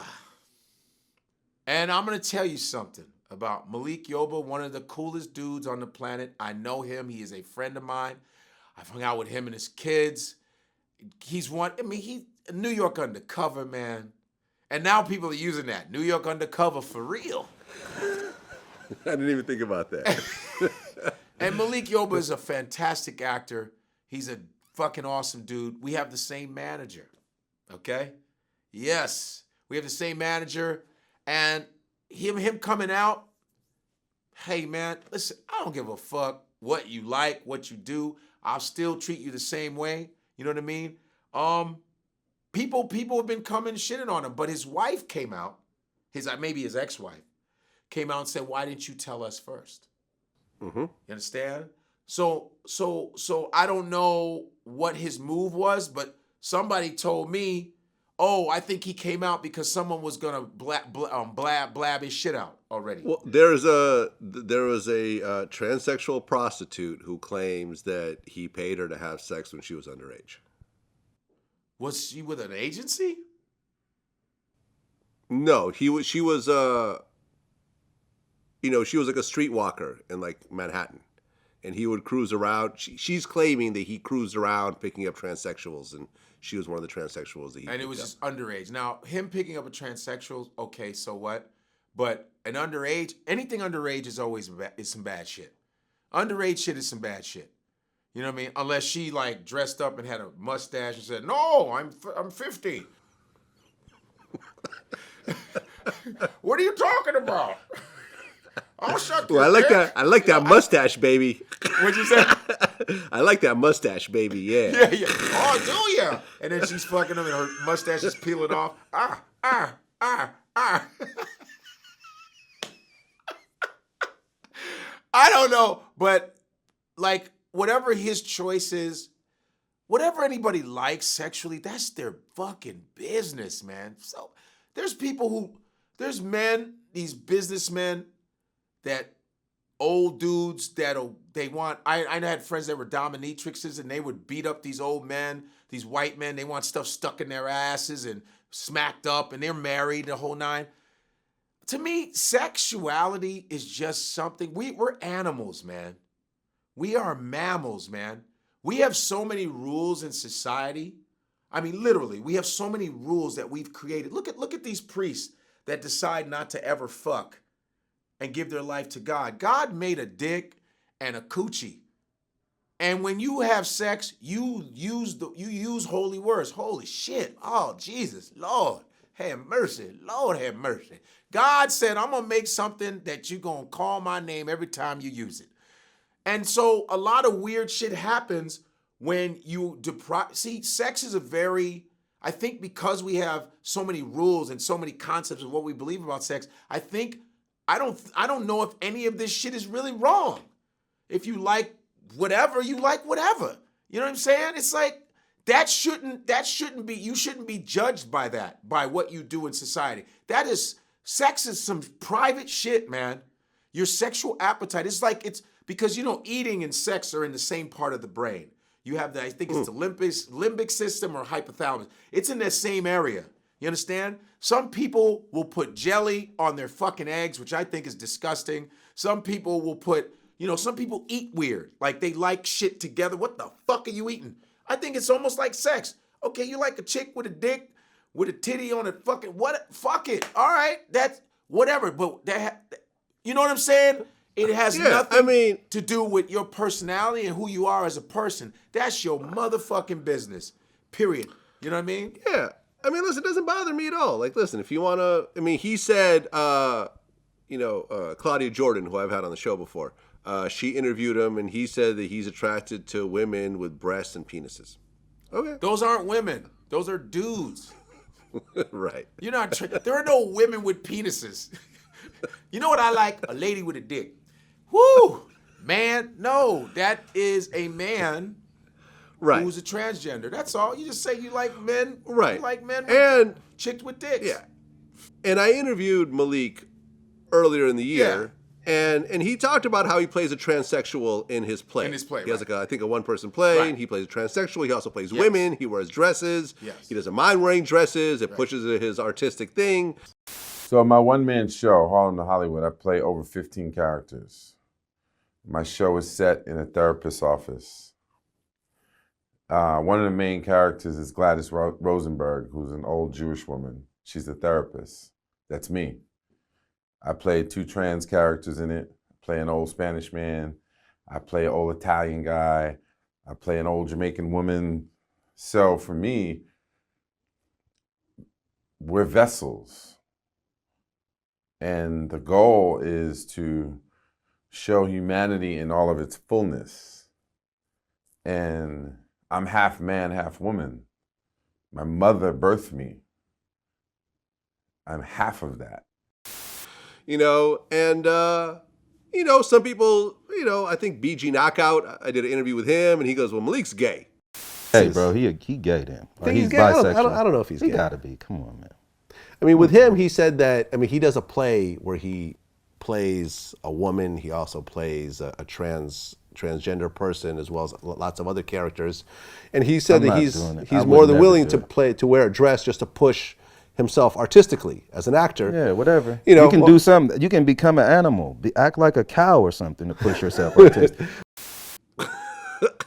And I'm going to tell you something about Malik Yoba, one of the coolest dudes on the planet. I know him. He is a friend of mine. I've hung out with him and his kids. He's New York undercover, man. And now people are using that. New York undercover for real. I didn't even think about that. And Malik Yoba is a fantastic actor. He's a fucking awesome dude. We have the same manager, okay? Yes, we have the same manager. And him coming out, hey, man, listen, I don't give a fuck what you like, what you do. I'll still treat you the same way. You know what I mean? People have been coming shitting on him, but his wife came out, maybe his ex-wife, came out and said, why didn't you tell us first? Mm-hmm. You understand? So I don't know what his move was, but somebody told me, oh, I think he came out because someone was gonna blab his shit out already. Well, there was a transsexual prostitute who claims that he paid her to have sex when she was underage. Was she with an agency? No, she was she was like a streetwalker in like Manhattan, and he would cruise around. She's claiming that he cruised around picking up transsexuals, and she was one of the transsexuals that he. And it was just underage. Now, him picking up a transsexual, okay, so what? But an underage, anything underage is always some bad shit. Underage shit is some bad shit. You know what I mean? Unless she like dressed up and had a mustache and said, "No, I'm 50." What are you talking about? I'll shut Well, I like that mustache, baby. What'd you say? I like that mustache, baby. Yeah. Yeah. Oh, do ya? And then she's fucking him, and her mustache is peeling off. I don't know, but like whatever his choice is, whatever anybody likes sexually, that's their fucking business, man. So there's men, these businessmen, that old dudes I had friends that were dominatrixes and they would beat up these old men, these white men. They want stuff stuck in their asses and smacked up, and they're married, the whole nine. To me, sexuality is just something. We're animals, man. We are mammals, man. We have so many rules in society. I mean, literally, we have so many rules that we've created. Look at these priests that decide not to ever fuck and give their life to God. God made a dick and a coochie. And when you have sex, you use holy words. Holy shit. Oh, Jesus. Lord, have mercy. Lord, have mercy. God said, I'm going to make something that you're going to call my name every time you use it. And so a lot of weird shit happens when you see, sex is I think because we have so many rules and so many concepts of what we believe about sex, I don't know if any of this shit is really wrong. If you like whatever, you like whatever. You know what I'm saying? It's like that shouldn't be, you shouldn't be judged by that, by what you do in society. Sex is some private shit, man. Your sexual appetite, it's because eating and sex are in the same part of the brain. You have the, I think it's the limbic system or hypothalamus. It's in that same area. You understand? Some people will put jelly on their fucking eggs, which I think is disgusting. Some people will put, some people eat weird. Like they like shit together. What the fuck are you eating? I think it's almost like sex. Okay, you like a chick with a dick, with a titty on it, fucking, what? Fuck it. All right, that's whatever. But you know what I'm saying? It has nothing to do with your personality and who you are as a person. That's your motherfucking business, period. You know what I mean? Yeah. I mean, listen, it doesn't bother me at all. Like, listen, if you want to, I mean, he said, Claudia Jordan, who I've had on the show before, she interviewed him and he said that he's attracted to women with breasts and penises. Okay. Those aren't women. Those are dudes. Right. You're not, there are no women with penises. You know what I like? A lady with a dick. Woo! Man, no, that is a man who's a transgender. That's all. You just say you like men. Right. You like men and chicks with dicks. Yeah. And I interviewed Malik earlier in the year, and he talked about how he plays a transsexual in his play. In his play, he has I think a one-person play, and he plays a transsexual. He also plays women. He wears dresses. Yes. He doesn't mind wearing dresses. It pushes his artistic thing. So my one-man show, Harlem to Hollywood, I play over 15 characters. My show is set in a therapist's office. One of the main characters is Gladys Rosenberg, who's an old Jewish woman. She's a therapist. That's me. I play 2 trans characters in it. I play an old Spanish man. I play an old Italian guy. I play an old Jamaican woman. So for me, we're vessels. And the goal is to show humanity in all of its fullness. And I'm half man, half woman. My mother birthed me. I'm half of that. Some people, I think BG Knockout, I did an interview with him, and he goes, well, Malik's gay. Hey, bro, he gay then. Or Think he's gay? bisexual. I don't know if he's he gay. He gotta be. Come on, man. I mean, with him, he said that, he does a play where he plays a woman. He also plays a transgender person, as well as lots of other characters. And he said that he's more than willing to wear a dress just to push himself artistically as an actor. Yeah, whatever. You can do something. You can become an animal. Act like a cow or something to push yourself artistic.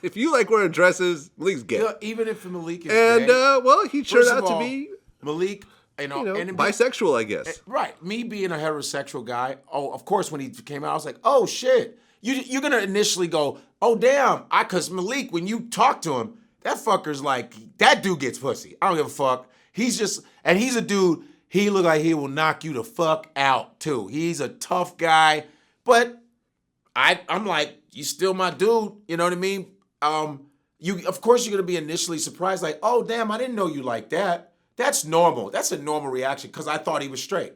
If you like wearing dresses, Malik's gay. Even if Malik is gay. And, he turned out to be Malik, and bisexual, I guess. Right. Me being a heterosexual guy, of course, when he came out, I was like, oh, shit. You're going to initially go, oh, damn. Because Malik, when you talk to him, that fucker's like, that dude gets pussy. I don't give a fuck. He's a dude, he look like he will knock you the fuck out, too. He's a tough guy. But I'm like, you still my dude. You know what I mean? Of course, you're going to be initially surprised, like, oh, damn, I didn't know you like that. That's normal. That's a normal reaction because I thought he was straight.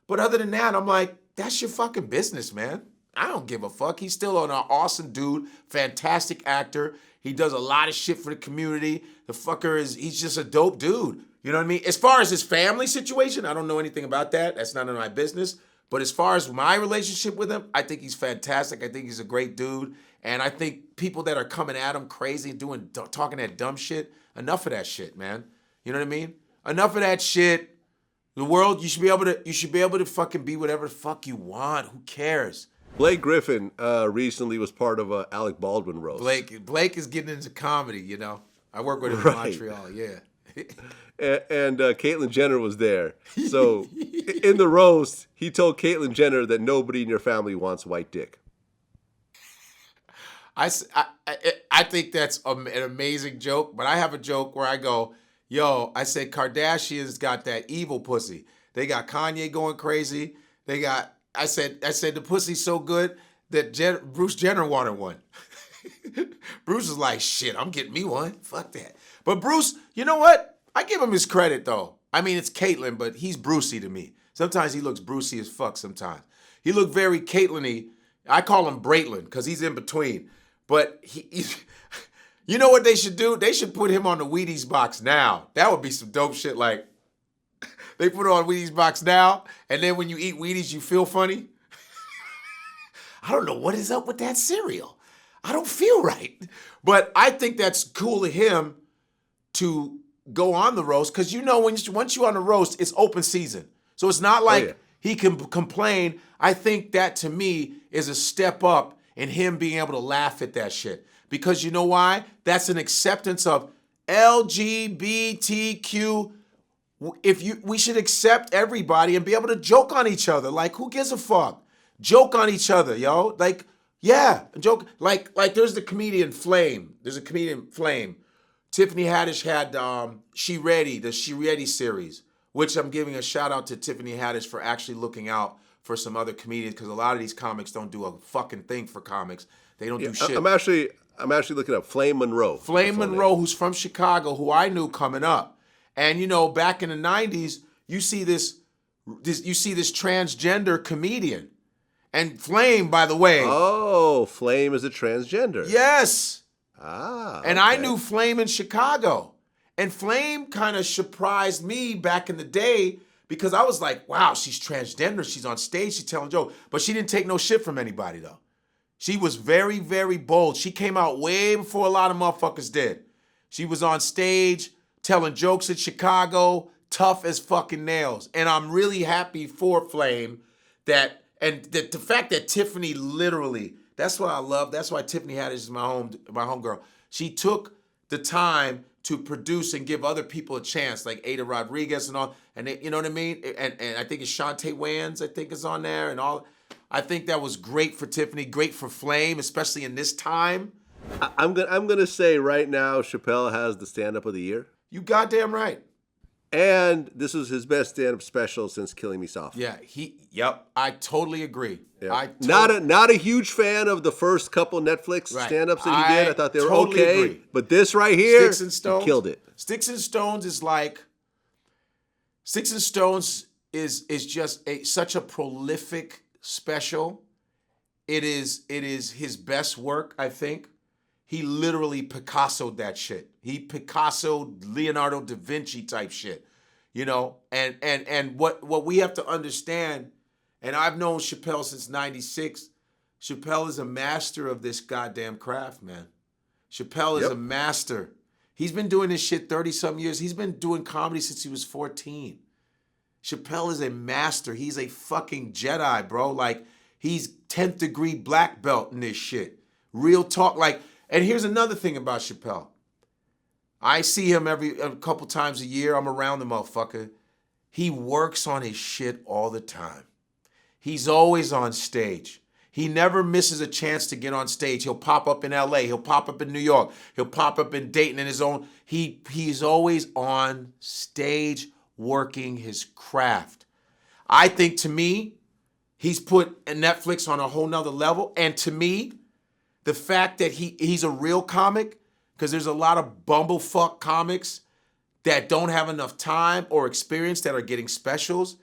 But other than that, I'm like, that's your fucking business, man. I don't give a fuck. He's still an awesome dude, fantastic actor. He does a lot of shit for the community. The fucker he's just a dope dude. You know what I mean? As far as his family situation, I don't know anything about that. That's none of my business. But as far as my relationship with him, I think he's fantastic. I think he's a great dude. And I think people that are coming at him crazy and talking that dumb shit, enough of that shit, man. You know what I mean? Enough of that shit. The world, you should be able to fucking be whatever the fuck you want. Who cares? Blake Griffin recently was part of a Alec Baldwin roast. Blake is getting into comedy, you know. I work with him in Montreal, yeah. and Caitlyn Jenner was there. So in the roast, he told Caitlyn Jenner that nobody in your family wants white dick. I think that's an amazing joke, but I have a joke where I go, yo, I said Kardashians got that evil pussy. They got Kanye going crazy. I said the pussy's so good that Bruce Jenner wanted one. Bruce is like, shit, I'm getting me one. Fuck that. But Bruce, you know what? I give him his credit, though. I mean, it's Caitlyn, but he's Brucey to me. Sometimes he looks Brucey as fuck sometimes. He looked very Caitlyn-y. I call him Braitlyn because he's in between. But he's, you know what they should do? They should put him on the Wheaties box now. That would be some dope shit. Like, they put it on Wheaties box now, and then when you eat Wheaties, you feel funny. I don't know what is up with that cereal. I don't feel right. But I think that's cool of him to go on the roast, because once you're on the roast, it's open season. So it's not like he can complain. I think that, to me, is a step up in him being able to laugh at that shit. Because you know why? That's an acceptance of LGBTQ. We should accept everybody and be able to joke on each other. Like, who gives a fuck? Joke on each other, yo. Like, yeah, joke. Like there's the comedian Flame. There's a comedian Flame. Tiffany Haddish had the She Ready series, which I'm giving a shout out to Tiffany Haddish for actually looking out for some other comedians, because a lot of these comics don't do a fucking thing for comics. They don't do shit. I'm actually looking up Flame Monroe. Flame Monroe, who's from Chicago, who I knew coming up. And back in the 90s, you see this transgender comedian. And Flame, by the way. Oh, Flame is a transgender. Yes. Ah. And I knew Flame in Chicago. And Flame kind of surprised me back in the day, because I was like, wow, she's transgender. She's on stage. She's telling jokes. But she didn't take no shit from anybody, though. She was very, very bold. She came out way before a lot of motherfuckers did. She was on stage telling jokes in Chicago, tough as fucking nails. And I'm really happy for Flame the fact that Tiffany literally, that's what I love. That's why Tiffany Haddish is my homegirl. She took the time to produce and give other people a chance, like Ada Rodriguez and all. And you know what I mean? And I think it's Shantae Wayans, I think, is on there and all. I think that was great for Tiffany, great for Flame, especially in this time. I'm gonna say right now, Chappelle has the stand-up of the year. You goddamn right. And this was his best stand-up special since Killing Me Softly. Yeah, I totally agree. Yeah. Not a huge fan of the first couple Netflix stand-ups that he did. I thought they were totally okay. Agree. But this right here, Sticks and Stones, he killed it. Sticks and Stones is like, Sticks and Stones is just such a prolific special. It is his best work, I think. He literally Picasso'd that shit. He Picasso'd Leonardo da Vinci type shit, And what we have to understand, and I've known Chappelle since '96. Chappelle is a master of this goddamn craft, man. Chappelle is a master. He's been doing this shit 30-some years. He's been doing comedy since he was 14. Chappelle is a master. He's a fucking Jedi, bro. Like, he's 10th degree black belt in this shit. Real talk. Like, and here's another thing about Chappelle. I see him a couple times a year. I'm around the motherfucker. He works on his shit all the time. He's always on stage. He never misses a chance to get on stage. He'll pop up in LA. He'll pop up in New York. He'll pop up in Dayton in his own. He's always on stage working his craft. I think, to me, he's put Netflix on a whole nother level. And to me, the fact that he's a real comic, because there's a lot of bumblefuck comics that don't have enough time or experience that are getting specials,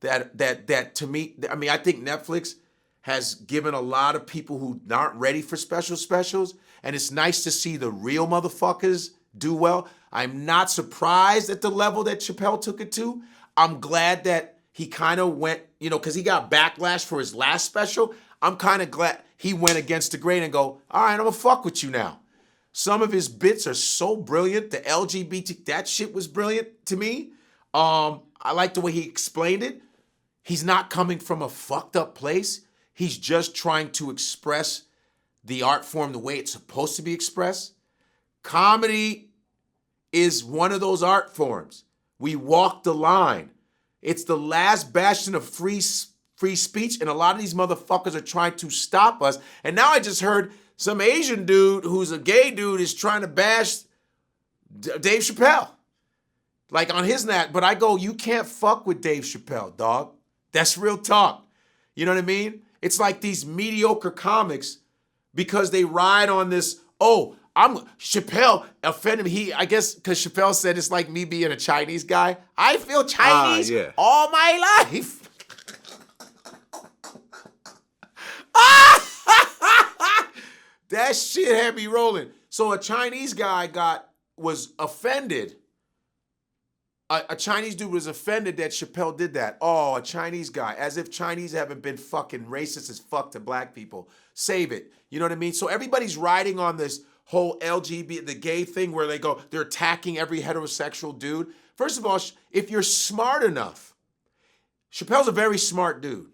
that to me, I mean, I think Netflix has given a lot of people who aren't ready for specials, and it's nice to see the real motherfuckers do well. I'm not surprised at the level that Chappelle took it to. I'm glad that he kind of went, because he got backlash for his last special. I'm kind of glad he went against the grain and go, all right, I'm going to fuck with you now. Some of his bits are so brilliant. The LGBT, that shit was brilliant to me. I like the way he explained it. He's not coming from a fucked up place. He's just trying to express the art form the way it's supposed to be expressed. Comedy is one of those art forms. We walk the line. It's the last bastion of free speech, and a lot of these motherfuckers are trying to stop us. And now I just heard some Asian dude who's a gay dude is trying to bash Dave Chappelle. Like, on his net. But I go, you can't fuck with Dave Chappelle, dog. That's real talk. You know what I mean? It's like these mediocre comics, because they ride on this, Chappelle offended me. I guess because Chappelle said it's like me being a Chinese guy. I feel Chinese all my life. That shit had me rolling. So a Chinese guy was offended a Chinese dude was offended that Chappelle did that. Oh, a Chinese guy, as if Chinese haven't been fucking racist as fuck to black people. Save it. You know what I mean? So everybody's riding on this whole LGBT, the gay thing where they're attacking every heterosexual dude. First of all, if you're smart enough, Chappelle's a very smart dude.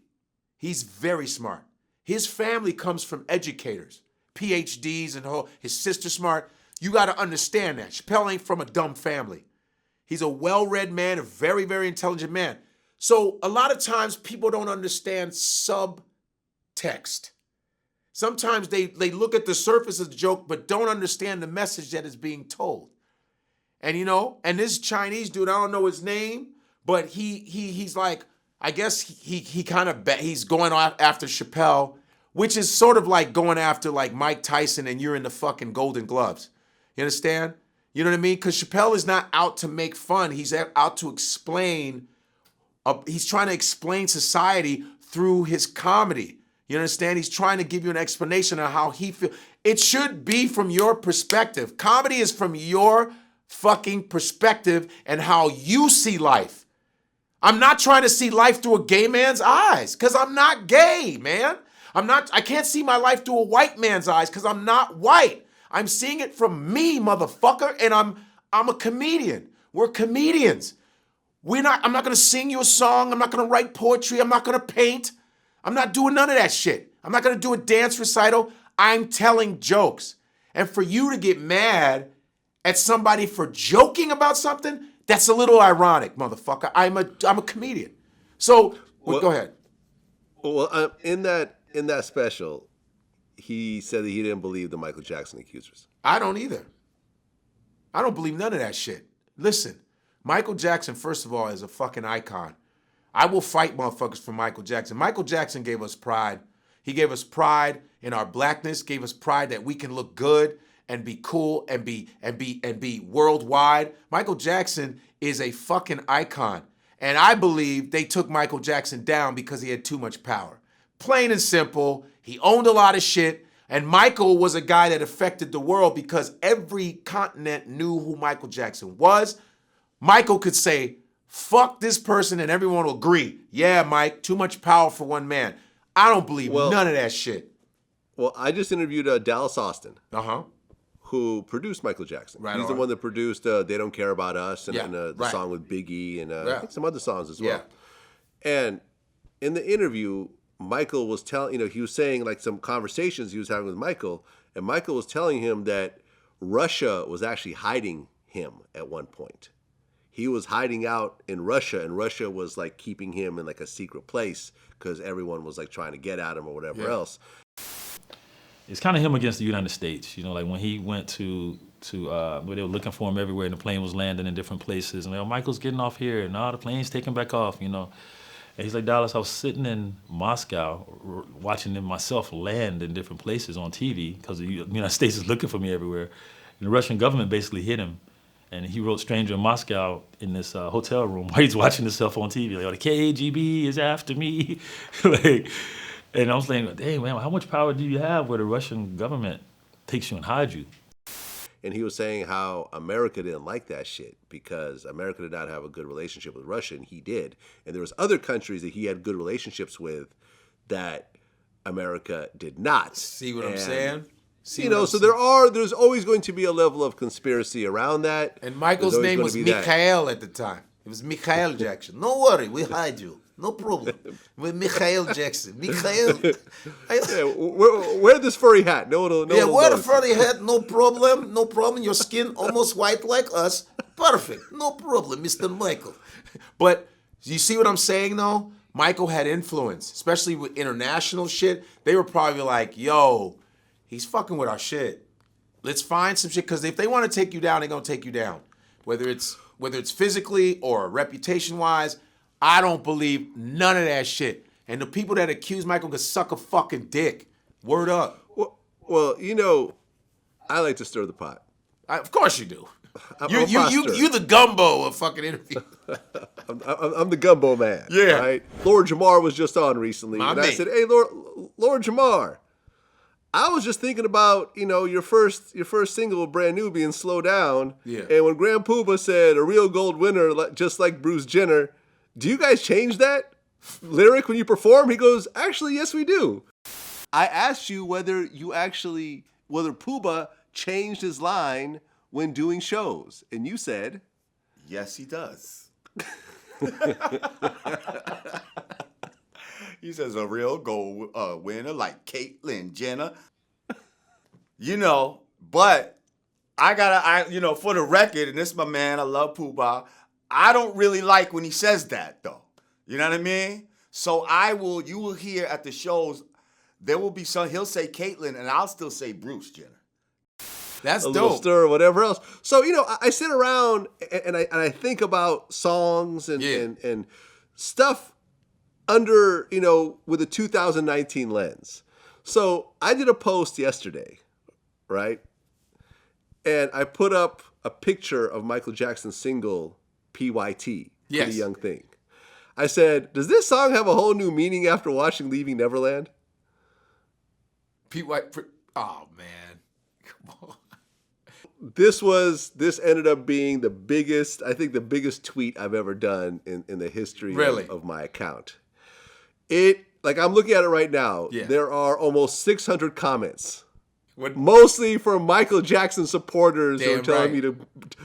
He's very smart. His family comes from educators, PhDs, and his sister's smart. You got to understand that. Chappelle ain't from a dumb family. He's a well-read man, a very, very intelligent man. So a lot of times people don't understand subtext. Sometimes they look at the surface of the joke, but don't understand the message that is being told. And and this Chinese dude, I don't know his name, but he's like, I guess he kind of he's going after Chappelle, which is sort of like going after like Mike Tyson and you're in the fucking Golden Gloves. You understand? You know what I mean? Because Chappelle is not out to make fun. He's out to explain. He's trying to explain society through his comedy. You understand? He's trying to give you an explanation of how he feels. It should be from your perspective. Comedy is from your fucking perspective and how you see life. I'm not trying to see life through a gay man's eyes because I'm not gay, man. I can't see my life through a white man's eyes because I'm not white. I'm seeing it from me, motherfucker, and I'm a comedian. We're comedians. I'm not gonna sing you a song. I'm not gonna write poetry. I'm not gonna paint. I'm not doing none of that shit. I'm not gonna do a dance recital. I'm telling jokes. And for you to get mad at somebody for joking about something, that's a little ironic, motherfucker. I'm a comedian. So go ahead. Well, in that special, he said that he didn't believe the Michael Jackson accusers. I don't either. I don't believe none of that shit. Listen, Michael Jackson, first of all, is a fucking icon. I will fight motherfuckers for Michael Jackson. Michael Jackson gave us pride. He gave us pride in our blackness, gave us pride that we can look good and be cool and be worldwide. Michael Jackson is a fucking icon. And I believe they took Michael Jackson down because he had too much power. Plain and simple, he owned a lot of shit, and Michael was a guy that affected the world because every continent knew who Michael Jackson was. Michael could say, fuck this person, and everyone will agree. Yeah, Mike, too much power for one man. I don't believe none of that shit. Well, I just interviewed Dallas Austin, who produced Michael Jackson. Right, He's the one that produced They Don't Care About Us and, the song with Biggie and I think some other songs as well. Yeah. And in the interview, Michael was he was saying like some conversations he was having with Michael, and Michael was telling him that Russia was actually hiding him at one point. He was hiding out in Russia, and Russia was like keeping him in like a secret place because everyone was like trying to get at him or whatever else. It's kind of him against the United States, like when he went to where they were looking for him everywhere, and the plane was landing in different places, and Michael's getting off here, and the plane's taking back off, And he's like, Dallas, I was sitting in Moscow watching myself land in different places on TV because the United States is looking for me everywhere. And the Russian government basically hit him. And he wrote Stranger in Moscow in this hotel room while he's watching himself on TV. Like, the KGB is after me. And I was like, hey, man, how much power do you have where the Russian government takes you and hides you? And he was saying how America didn't like that shit because America did not have a good relationship with Russia, and he did. And there was other countries that he had good relationships with that America did not. See what I'm saying? So there's always going to be a level of conspiracy around that. And Michael's name was Mikhail at the time. It was Mikhail Jackson. No worry, we hide you. No problem. With Mikhail Jackson. Mikhail. Wear this furry hat. No one will wear a furry hat. No problem. No problem. Your skin almost white like us. Perfect. No problem, Mr. Michael. But you see what I'm saying, though? Michael had influence, especially with international shit. They were probably like, yo, he's fucking with our shit. Let's find some shit. Because if they want to take you down, they're going to take you down. Whether it's physically or reputation-wise, I don't believe none of that shit. And the people that accuse Michael could suck a fucking dick. Word up. Well, I like to stir the pot. Of course you do. You the gumbo of fucking interviews. I'm the gumbo man. Yeah. Right? Lord Jamar was just on recently. I said, hey, Lord Jamar, I was just thinking about, your first single, Brand New, being Slow Down. Yeah. And when Grand Poobah said a real gold winner, just like Bruce Jenner, do you guys change that lyric when you perform? He goes, actually, yes, we do. I asked you whether Poobah changed his line when doing shows. And you said, Yes, he does. He says a real gold winner like Caitlyn Jenner. But for the record, and this is my man, I love Poobah. I don't really like when he says that, though. You know what I mean? So you will hear at the shows, there will be he'll say Caitlyn, and I'll still say Bruce Jenner. That's a little dope. stir or whatever else. So, I sit around and I think about songs and stuff under, with a 2019 lens. So I did a post yesterday, right? And I put up a picture of Michael Jackson's single, PYT, Yes. Pretty Young Thing. I said, does this song have a whole new meaning after watching Leaving Neverland? Pete White. Oh, man. Come on. This ended up being the biggest tweet I've ever done in the history of my account. I'm looking at it right now. Yeah. There are almost 600 comments. Mostly from Michael Jackson supporters who are telling me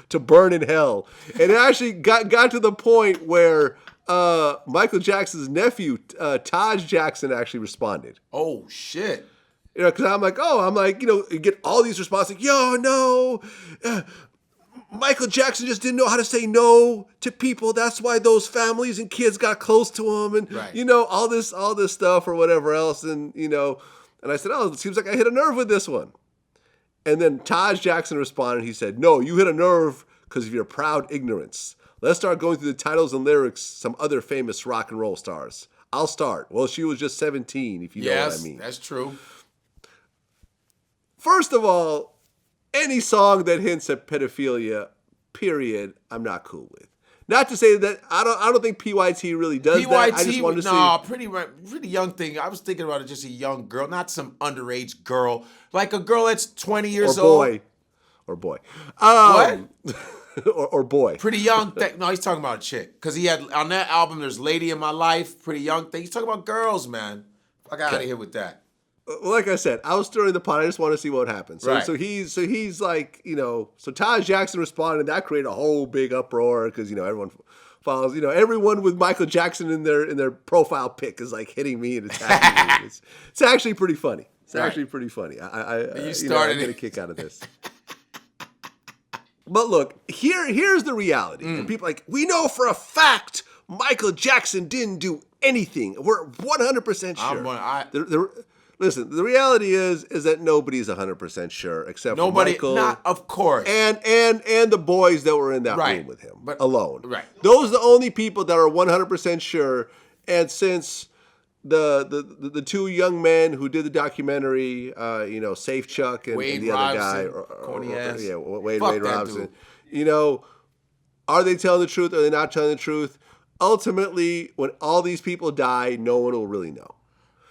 to burn in hell. And it actually got to the point where Michael Jackson's nephew, Taj Jackson, actually responded. Oh, shit. Because you get all these responses like, yo, no, Michael Jackson just didn't know how to say no to people. That's why those families and kids got close to him, and all this stuff or whatever else, and and I said, oh, it seems like I hit a nerve with this one. And then Taj Jackson responded. He said, no, you hit a nerve because of your proud ignorance. Let's start going through the titles and lyrics. Some other famous rock and roll stars. I'll start. Well, she was just 17, if you know what I mean. That's true. First of all, any song that hints at pedophilia, period, I'm not cool with. Not to say that I don't think PYT really does that. I just wanted to see. Pretty young thing. I was thinking about it, just a young girl, not some underage girl, like a girl that's 20 years old. Or boy. What? or boy. Pretty young thing. No, he's talking about a chick. Because he had, on that album, there's Lady in My Life, Pretty Young Thing. He's talking about girls, man. Fuck out of here with that. Well, like I said, I was stirring the pot. I just want to see what happens. So, Right. so he's like, so Taj Jackson responded, and that created a whole big uproar because, everyone follows, everyone with Michael Jackson in their profile pic is like hitting me and attacking me. It's actually pretty funny. It's actually pretty funny. I get a kick out of this. But look, here's the reality. And people are like, we know for a fact Michael Jackson didn't do anything. We're 100% sure. Listen, the reality is that nobody's 100% sure except for Michael. Of course. And the boys that were in that room with him alone. Right. Those are the only people that are 100% sure. And since the two young men who did the documentary, Safe Chuck and the other guy, Wade Robson, are they telling the truth? Are they not telling the truth? Ultimately, when all these people die, no one will really know.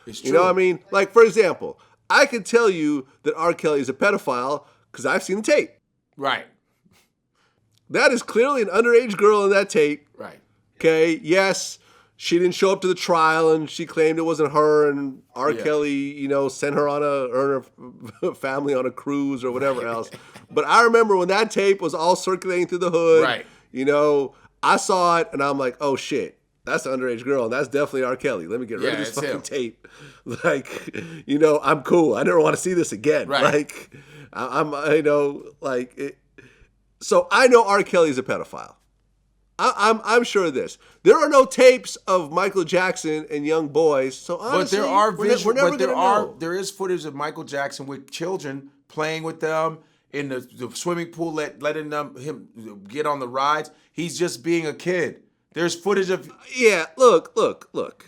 It's true. You know what I mean? Like, for example, I can tell you that R. Kelly is a pedophile because I've seen the tape. Right. That is clearly an underage girl in that tape. Right. Okay, yes, she didn't show up to the trial and she claimed it wasn't her, and R. Kelly, sent her her family on a cruise or whatever else. But I remember when that tape was all circulating through the hood. Right. I saw it and I'm like, oh shit. That's an underage girl, and that's definitely R. Kelly. Let me get rid of this fucking tape. Like, I'm cool. I never want to see this again. Right. Like, So I know R. Kelly's a pedophile. I'm sure of this. There are no tapes of Michael Jackson and young boys, so honestly, there is footage of Michael Jackson with children playing with them in the swimming pool, letting him get on the rides. He's just being a kid. There's footage of... Yeah, look.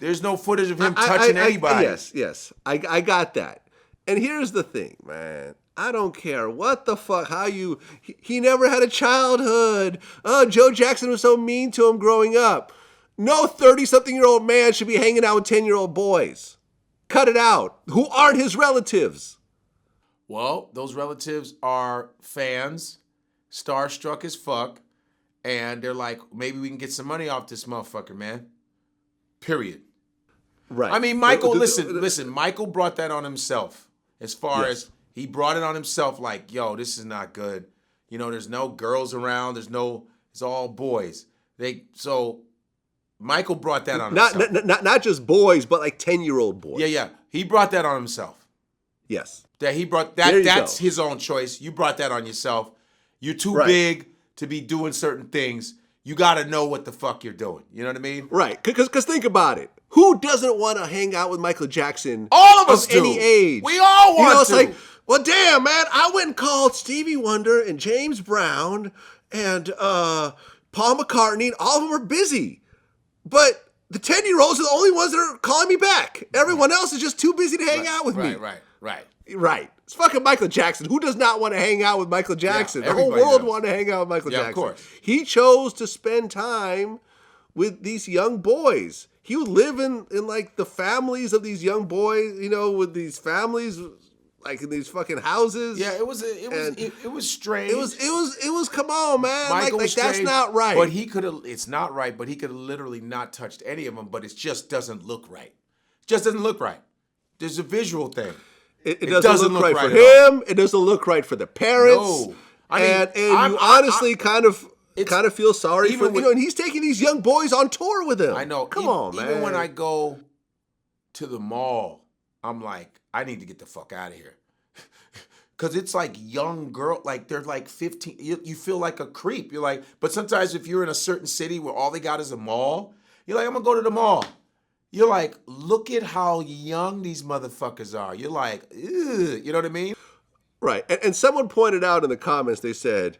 There's no footage of him touching anybody. Yes. I got that. And here's the thing, man. I don't care what the fuck, he never had a childhood. Oh, Joe Jackson was so mean to him growing up. No 30-something-year-old man should be hanging out with 10-year-old boys. Cut it out. Who aren't his relatives. Well, those relatives are fans, starstruck as fuck, and they're like, maybe we can get some money off this motherfucker, man. Period. Right. I mean, Michael, listen, Michael brought that on himself as far as he brought it on himself like, yo, this is not good. You know, there's no girls around. It's all boys. So Michael brought that on himself. Not just boys, but like 10-year-old boys. Yeah. He brought that on himself. Yes. That he brought that. That's his own choice. You brought that on yourself. You're too big to be doing certain things. You got to know what the fuck you're doing. You know what I mean? Right. Because think about it. Who doesn't want to hang out with Michael Jackson? All of us do. Any age. We all want to. It's like, well, damn, man. I went and called Stevie Wonder and James Brown and Paul McCartney, and all of them are busy. But the 10-year-olds are the only ones that are calling me back. Everyone else is just too busy to hang out with me. Right. It's fucking Michael Jackson. Who does not want to hang out with Michael Jackson? The whole world wanted to hang out with Michael Jackson. Of course. He chose to spend time with these young boys. He would live in like the families of these young boys, you know, with these families, like in these fucking houses. Yeah, it was strange. It was come on, man. Michael like that's not right. But it's not right, but he could have literally not touched any of them, but it just doesn't look right. It just doesn't look right. There's a visual thing. It doesn't look right for him. It doesn't look right for the parents. No. And you honestly kind of feel sorry for him. And he's taking these young boys on tour with him. I know. Come on, man. Even when I go to the mall, I'm like, I need to get the fuck out of here. Because it's like young girl, like they're like 15. You feel like a creep. You're like, but sometimes if you're in a certain city where all they got is a mall, you're like, I'm going to go to the mall. You're like, look at how young these motherfuckers are. You're like, ugh, you know what I mean? Right. And someone pointed out in the comments, they said,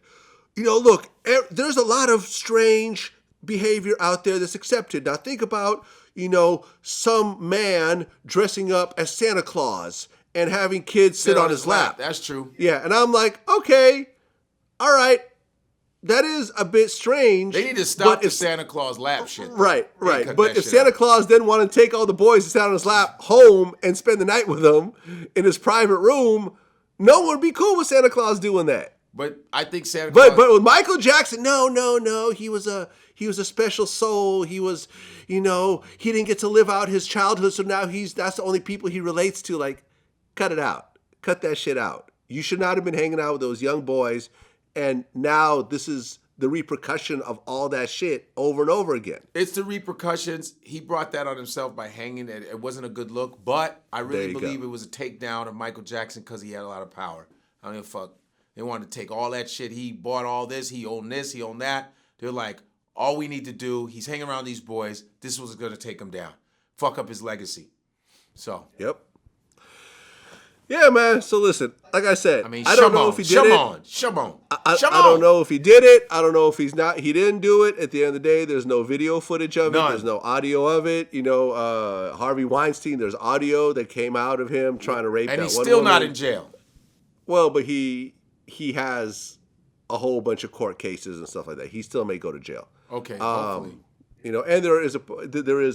you know, look, there's a lot of strange behavior out there that's accepted. Now think about, you know, some man dressing up as Santa Claus and having kids sit on his lap. That's true. Yeah. And I'm like, okay, all right. That is a bit strange. They need to stop the Santa Claus lap shit. Right. But if Santa Claus then wanted to take all the boys to sit on his lap home and spend the night with them in his private room, no one would be cool with Santa Claus doing that. But I think Santa Claus... But with Michael Jackson, no. He was a special soul. He was, you know, he didn't get to live out his childhood, so now that's the only people he relates to. Like, cut it out. Cut that shit out. You should not have been hanging out with those young boys. And now this is the repercussion of all that shit over and over again. It's the repercussions. He brought that on himself by hanging it. It wasn't a good look, but I really believe it was a takedown of Michael Jackson because he had a lot of power. I don't give a fuck. They wanted to take all that shit. He bought all this. He owned this. He owned that. They're like, all we need to do, he's hanging around these boys. This was going to take him down. Fuck up his legacy. So. Yep. Yeah, man. So listen, like I said, I don't know if he did it. Shimon. I don't know if he did it. I don't know if he's not. He didn't do it. At the end of the day, there's no video footage of it. There's no audio of it. You know, Harvey Weinstein, there's audio that came out of him trying to rape that one woman. And he's still not in jail. Well, but he has a whole bunch of court cases and stuff like that. He still may go to jail. Okay, hopefully. You know, and there is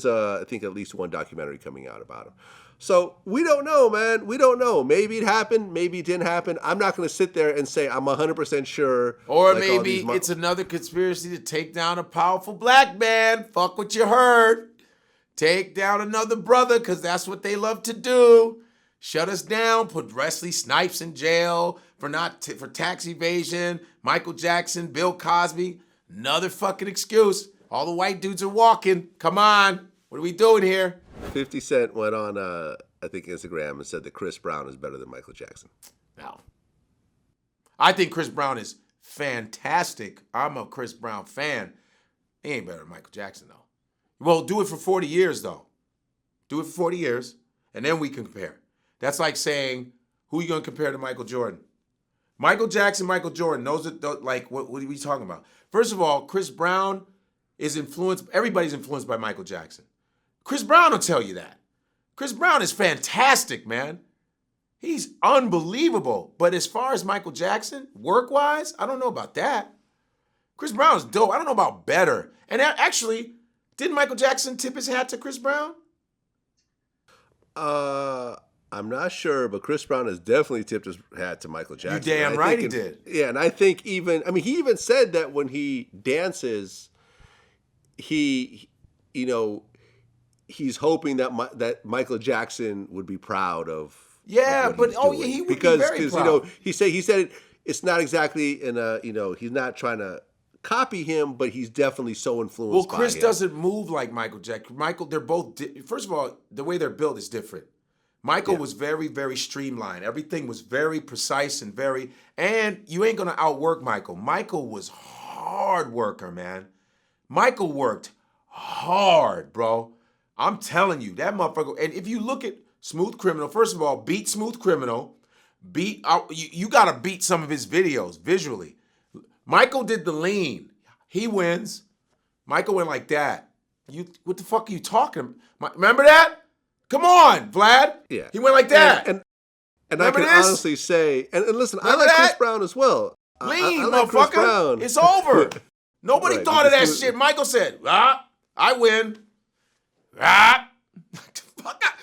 I think at least one documentary coming out about him. So we don't know, man. We don't know. Maybe it happened. Maybe it didn't happen. I'm not going to sit there and say I'm 100% sure. Or like maybe it's another conspiracy to take down a powerful black man. Fuck what you heard. Take down another brother because that's what they love to do. Shut us down. Put Wesley Snipes in jail for tax evasion. Michael Jackson, Bill Cosby. Another fucking excuse. All the white dudes are walking. Come on. What are we doing here? 50 Cent went on, I think, Instagram and said that Chris Brown is better than Michael Jackson. No. I think Chris Brown is fantastic. I'm a Chris Brown fan. He ain't better than Michael Jackson, though. Well, do it for 40 years, though. Do it for 40 years, and then we can compare. That's like saying, who are you going to compare to Michael Jordan? Michael Jackson, Michael Jordan. Those are, like, what are we talking about? First of all, Chris Brown is everybody's influenced by Michael Jackson. Chris Brown will tell you that. Chris Brown is fantastic, man. He's unbelievable. But as far as Michael Jackson, work-wise, I don't know about that. Chris Brown is dope. I don't know about better. And actually, didn't Michael Jackson tip his hat to Chris Brown? I'm not sure, but Chris Brown has definitely tipped his hat to Michael Jackson. You damn And I right think he did. Yeah, and I think he even said that when he dances, he's hoping that Michael Jackson would be proud of. Yeah, of but what he's doing. he would because be very proud. he said it's not exactly in a he's not trying to copy him, but he's definitely so influenced. Well, Chris by him. doesn't move like Michael Jackson. They're both. First of all, the way they're built is different. Michael was very, very streamlined. Everything was very precise and you ain't gonna outwork Michael. Michael was hard worker, man. Michael worked hard, bro. I'm telling you, that motherfucker. And if you look at Smooth Criminal, first of all, beat Smooth Criminal. You gotta beat some of his videos visually. Michael did the lean. He wins. Michael went like that. What the fuck are you talking? Remember that? Come on, Vlad. Yeah. He went like that. And I can honestly say, and listen, Remember I like Chris that? Brown as well. Lean, I like Chris motherfucker. Brown. It's over. Nobody Right, thought of that because- shit. Michael said, I win. Fuck up.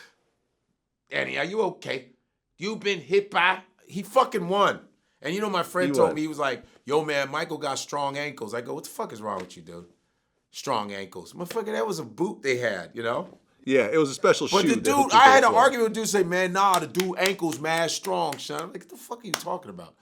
Annie, are you okay? You've been hit by. He fucking won. And you know, my friend He told won. me, he was like, yo, man, Michael got strong ankles. I go, what the fuck is wrong with you, dude? Strong ankles. Motherfucker, that was a boot they had, you know? Yeah, it was a special But shoe. the that dude, hooked your I had ankle an up. argument with the dude say, man, nah, the dude ankles mad strong, son. I'm like, what the fuck are you talking about?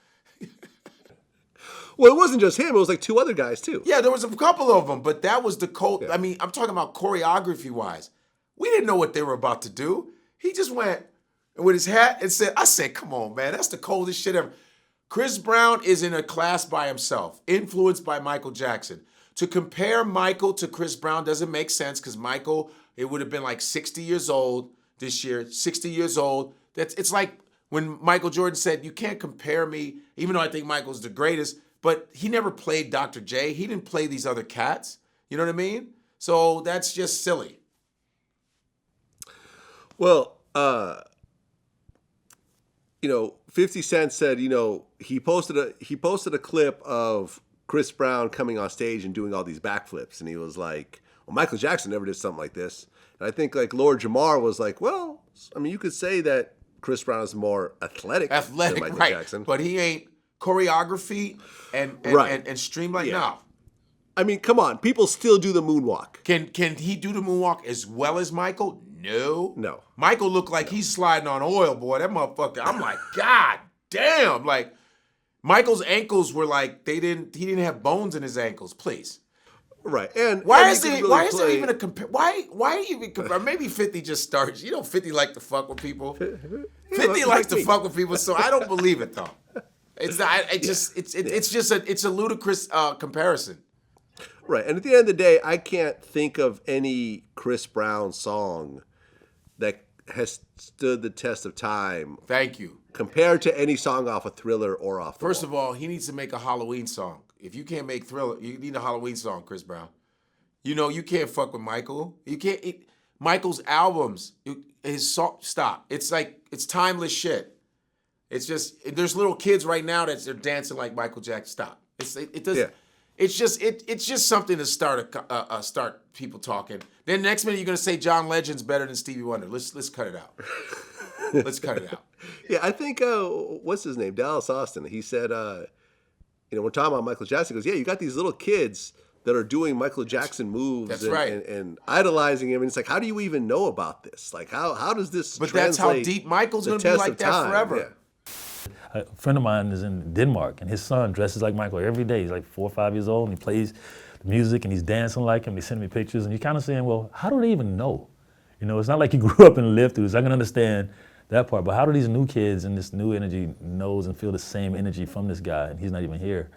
Well, it wasn't just him. It was like two other guys too. Yeah, there was a couple of them, but that was the cold. Yeah. I mean, I'm talking about choreography-wise. We didn't know what they were about to do. He just went with his hat and said, I said, come on, man, that's the coldest shit ever. Chris Brown is in a class by himself, influenced by Michael Jackson. To compare Michael to Chris Brown doesn't make sense because Michael, it would have been like 60 years old this year, 60 years old. It's like when Michael Jordan said, you can't compare me, even though I think Michael's the greatest, but he never played Dr. J. He didn't play these other cats. You know what I mean? So that's just silly. Well, 50 Cent said, he posted a clip of Chris Brown coming on stage and doing all these backflips, and he was like, well, Michael Jackson never did something like this. And I think like Lord Jamar was like, well, I mean, you could say that Chris Brown is more athletic than Michael right? Jackson. But he ain't choreography and Right. and streamline. Yeah. No. I mean, come on, people still do the moonwalk. Can he do the moonwalk as well as Michael? No. No. Michael looked like he's sliding on oil, boy. That motherfucker. I'm like, God damn. Like, Michael's ankles were like he didn't have bones in his ankles, please. Right. And Why and is he there could why really is there play- even a compare? Why even compare? Maybe 50 just starts. 50 like to fuck with people. 50 likes to fuck with people, so I don't believe it though. It's not. It's a ludicrous comparison. Right. And at the end of the day, I can't think of any Chris Brown song that has stood the test of time Thank you. compared to any song off of Thriller or off the First Wall. of all, he needs to make a Halloween song. If you can't make Thriller, you need a Halloween song, Chris Brown. You can't fuck with Michael. You can't. Michael's albums, his song. Stop. It's like it's timeless shit. It's just there's little kids right now they're dancing like Michael Jackson. Stop. It doesn't. Yeah. It's just something to start start people talking. Then next minute you're gonna say John Legend's better than Stevie Wonder. Let's cut it out. Let's cut it out. Yeah, I think, what's his name? Dallas Austin. He said, we're talking about Michael Jackson. He goes, yeah, you got these little kids that are doing Michael Jackson moves That's and, right. and idolizing him. And it's like, how do you even know about this? Like, how does this But that's how translate deep Michael's the gonna be test like of that time? forever. Yeah. A friend of mine is in Denmark, and his son dresses like Michael every day. He's like 4 or 5 years old, and he plays the music, and he's dancing like him. They send me pictures, and you're kind of saying, well, how do they even know? It's not like he grew up and lived through this. I can understand that part, but how do these new kids and this new energy knows and feel the same energy from this guy, and he's not even here?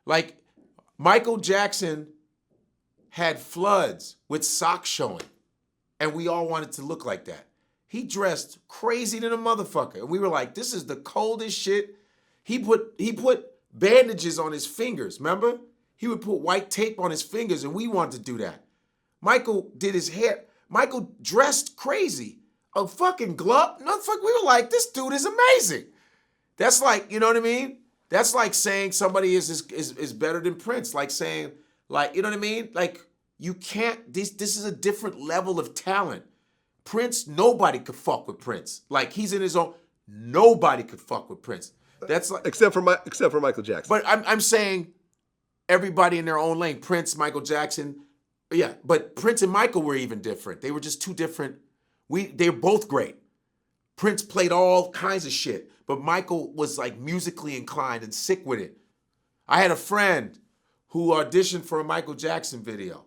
Like, Michael Jackson had floods with socks showing, and we all wanted to look like that. He dressed crazy than a motherfucker, and we were like, this is the coldest shit. He put bandages on his fingers, remember? He would put white tape on his fingers, and we wanted to do that. Michael did his hair. Michael dressed crazy. A fucking glove. No, fuck, we were like, this dude is amazing. That's like, you know what I mean? That's like saying somebody is better than Prince. Like saying, like, you know what I mean? Like, you can't, this is a different level of talent. Prince, nobody could fuck with Prince. Like, he's in his own, nobody could fuck with Prince. That's like, except for Michael Jackson. but I'm saying everybody in their own lane. Prince, Michael Jackson, yeah. But Prince and Michael were even different. They were just two different. They're both great. Prince played all kinds of shit, but Michael was like musically inclined and sick with it. I had a friend who auditioned for a Michael Jackson video.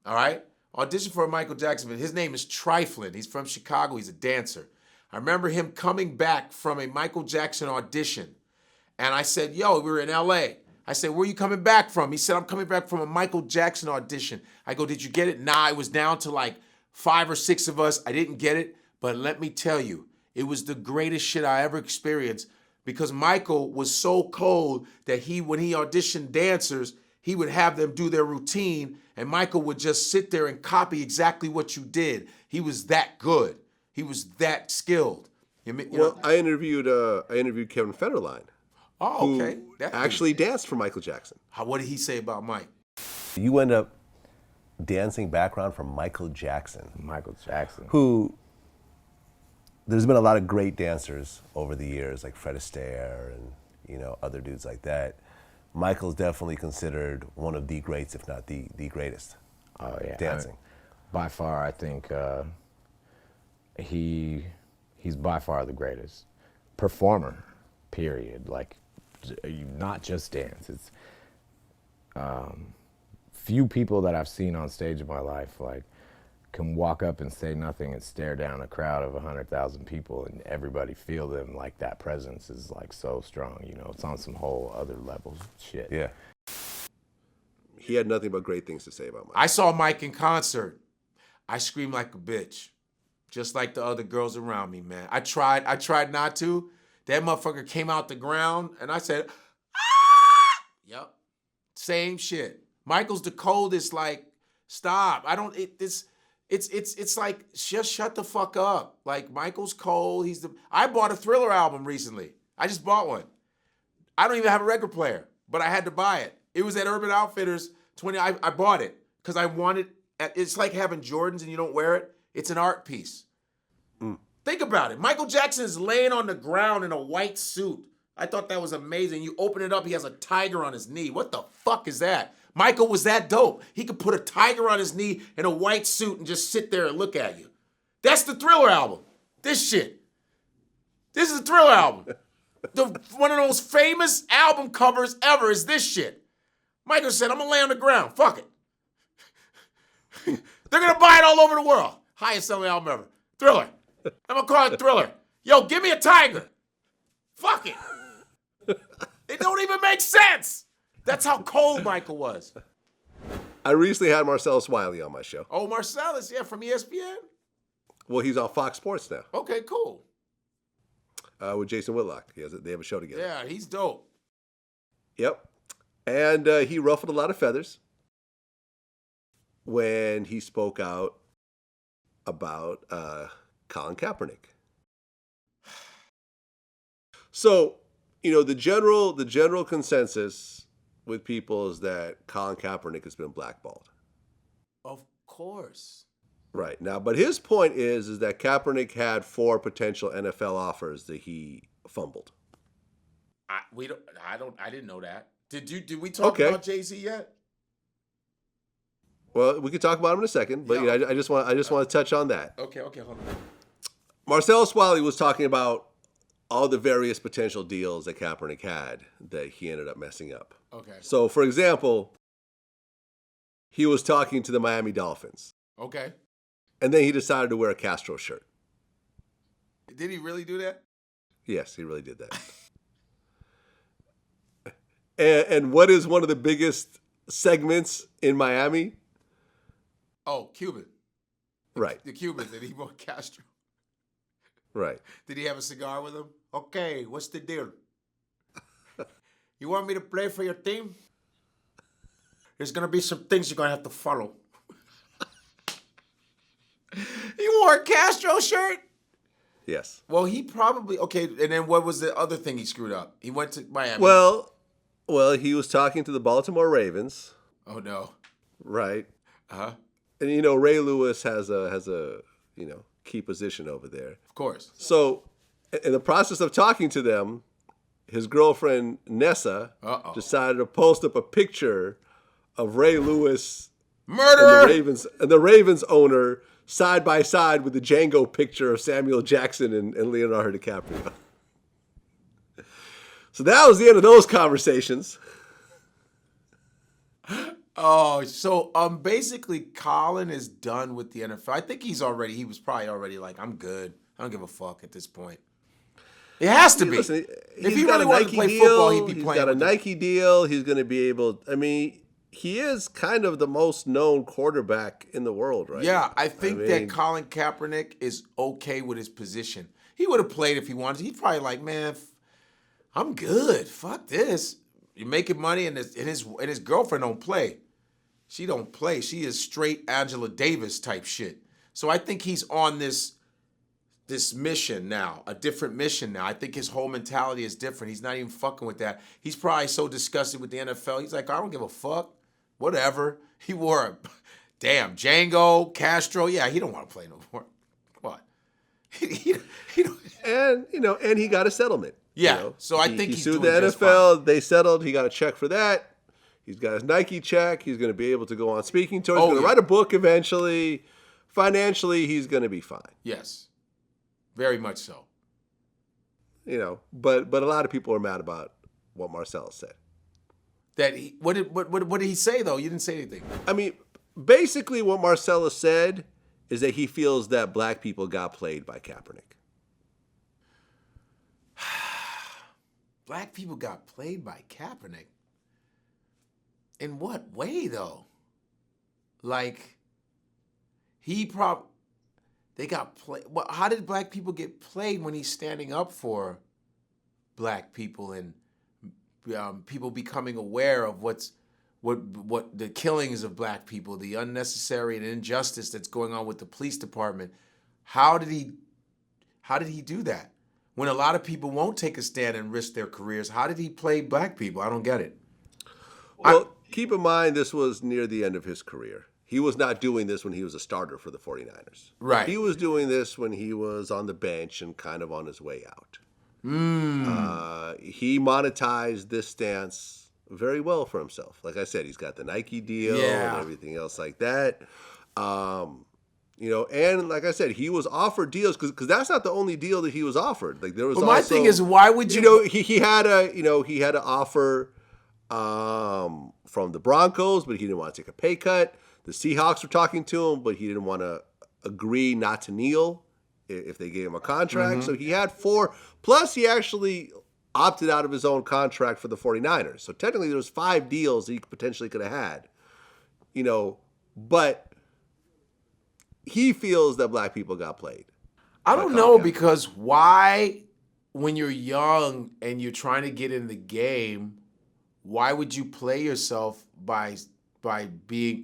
All right? Auditioned for a Michael Jackson video. His name is Triflin. He's from Chicago. He's a dancer. I remember him coming back from a Michael Jackson audition. And I said, yo, we were in LA. I said, where are you coming back from? He said, I'm coming back from a Michael Jackson audition. I go, did you get it? Nah, it was down to like 5 or 6 of us. I didn't get it. But let me tell you, it was the greatest shit I ever experienced because Michael was so cold that when he auditioned dancers, he would have them do their routine and Michael would just sit there and copy exactly what you did. He was that good. He was that skilled. I interviewed Kevin Federline. Oh, okay. Who actually danced for Michael Jackson. What did he say about Mike? You end up dancing background for Michael Jackson. Michael Jackson. Who, there's been a lot of great dancers over the years, like Fred Astaire and other dudes like that. Michael's definitely considered one of the greats, if not the greatest. Oh yeah, dancing. By far, I think he's by far the greatest performer. Period. Like, not just dance. It's few people that I've seen on stage in my life like can walk up and say nothing and stare down a crowd of 100,000 people and everybody feel them. Like, that presence is like so strong. It's on some whole other level shit. Yeah. He had nothing but great things to say about Mike. I saw Mike in concert. I screamed like a bitch, just like the other girls around me, man. I tried not to. That motherfucker came out the ground, and I said, ah! Yep. Same shit. Michael's the coldest, like, stop. It's like, just shut the fuck up. Like, Michael's cold. I bought a Thriller album recently. I just bought one. I don't even have a record player, but I had to buy it. It was at Urban Outfitters 20. I bought it because I wanted, it's like having Jordans and you don't wear it. It's an art piece. Think about it. Michael Jackson is laying on the ground in a white suit. I thought that was amazing. You open it up, he has a tiger on his knee. What the fuck is that? Michael was that dope. He could put a tiger on his knee in a white suit and just sit there and look at you. That's the Thriller album. This shit. This is the Thriller album. One of those famous album covers ever is this shit. Michael said, I'm gonna lay on the ground. Fuck it. They're gonna buy it all over the world. Highest selling album ever. Thriller. I'm gonna call it Thriller. Yo, give me a tiger. Fuck it. It don't even make sense. That's how cold Michael was. I recently had Marcellus Wiley on my show. Oh, Marcellus, yeah, from ESPN? Well, he's on Fox Sports now. Okay, cool. With Jason Whitlock. They have a show together. Yeah, he's dope. Yep. And he ruffled a lot of feathers when he spoke out about Colin Kaepernick. So, the general consensus with people is that Colin Kaepernick has been blackballed. Of course. Right. Now, but his point is that Kaepernick had 4 potential NFL offers that he fumbled. I didn't know that. Did we talk about Jay-Z yet? Well, we could talk about him in a second, but I just want to touch on that. Okay, hold on. Marcellus Wiley was talking about all the various potential deals that Kaepernick had that he ended up messing up. Okay. So, for example, he was talking to the Miami Dolphins. Okay. And then he decided to wear a Castro shirt. Did he really do that? Yes, he really did that. and what is one of the biggest segments in Miami? Oh, Cuban. Right. The Cubans, and he bought Castro. Right. Did he have a cigar with him? Okay, what's the deal? You want me to play for your team? There's going to be some things you're going to have to follow. He wore a Castro shirt? Yes. Well, he probably, okay, and then what was the other thing he screwed up? He went to Miami. Well, he was talking to the Baltimore Ravens. Oh, no. Right. Uh-huh. And, Ray Lewis has a key position over there. Of course. So, in the process of talking to them, his girlfriend Nessa decided to post up a picture of Ray Lewis, murderer, and the Ravens owner side by side with the Django picture of Samuel Jackson and Leonardo DiCaprio. So that was the end of those conversations. Oh, so basically Colin is done with the NFL. I think he was probably already like, I'm good. I don't give a fuck at this point. It has to be. Listen, if he really wanted to play football, he'd be playing. He's got a Nike deal. He's going to be able, I mean, he is kind of the most known quarterback in the world right now. I think that Colin Kaepernick is okay with his position. He would have played if he wanted. He's probably like, man, I'm good. Fuck this. You're making money, and his girlfriend don't play. She don't play. She is straight Angela Davis type shit. So I think he's on this mission now, a different mission now. I think his whole mentality is different. He's not even fucking with that. He's probably so disgusted with the NFL. He's like, I don't give a fuck. Whatever. He wore a damn Django, Castro. Yeah, he don't want to play no more. What? He don't. And he got a settlement. Yeah. So I think he he's sued doing the just NFL. fine. They settled. He got a check for that. He's got his Nike check. He's going to be able to go on speaking tours. He's going to write a book eventually. Financially, he's going to be fine. Yes. Very much so. But a lot of people are mad about what Marcellus said. What did he say though? You didn't say anything. I mean, basically what Marcellus said is that he feels that black people got played by Kaepernick. Black people got played by Kaepernick? In what way though? Like, they got played. Well, how did black people get played when he's standing up for black people and people becoming aware of what the killings of black people, the unnecessary and injustice that's going on with the police department? How did he do that? When a lot of people won't take a stand and risk their careers, how did he play black people? I don't get it. Well, keep in mind this was near the end of his career. He was not doing this when he was a starter for the 49ers. Right. He was doing this when he was on the bench and kind of on his way out. He monetized this stance very well for himself. Like I said, he's got the Nike deal and everything else like that. And like I said, he was offered deals because that's not the only deal that he was offered. Like there was. But my thing is, why would you? He had an offer from the Broncos, but he didn't want to take a pay cut. The Seahawks were talking to him, but he didn't want to agree not to kneel if they gave him a contract. So he had 4. Plus, he actually opted out of his own contract for the 49ers. So technically, there was 5 deals that he potentially could have had. But he feels that black people got played. I don't know, because why, when you're young and you're trying to get in the game, why would you play yourself by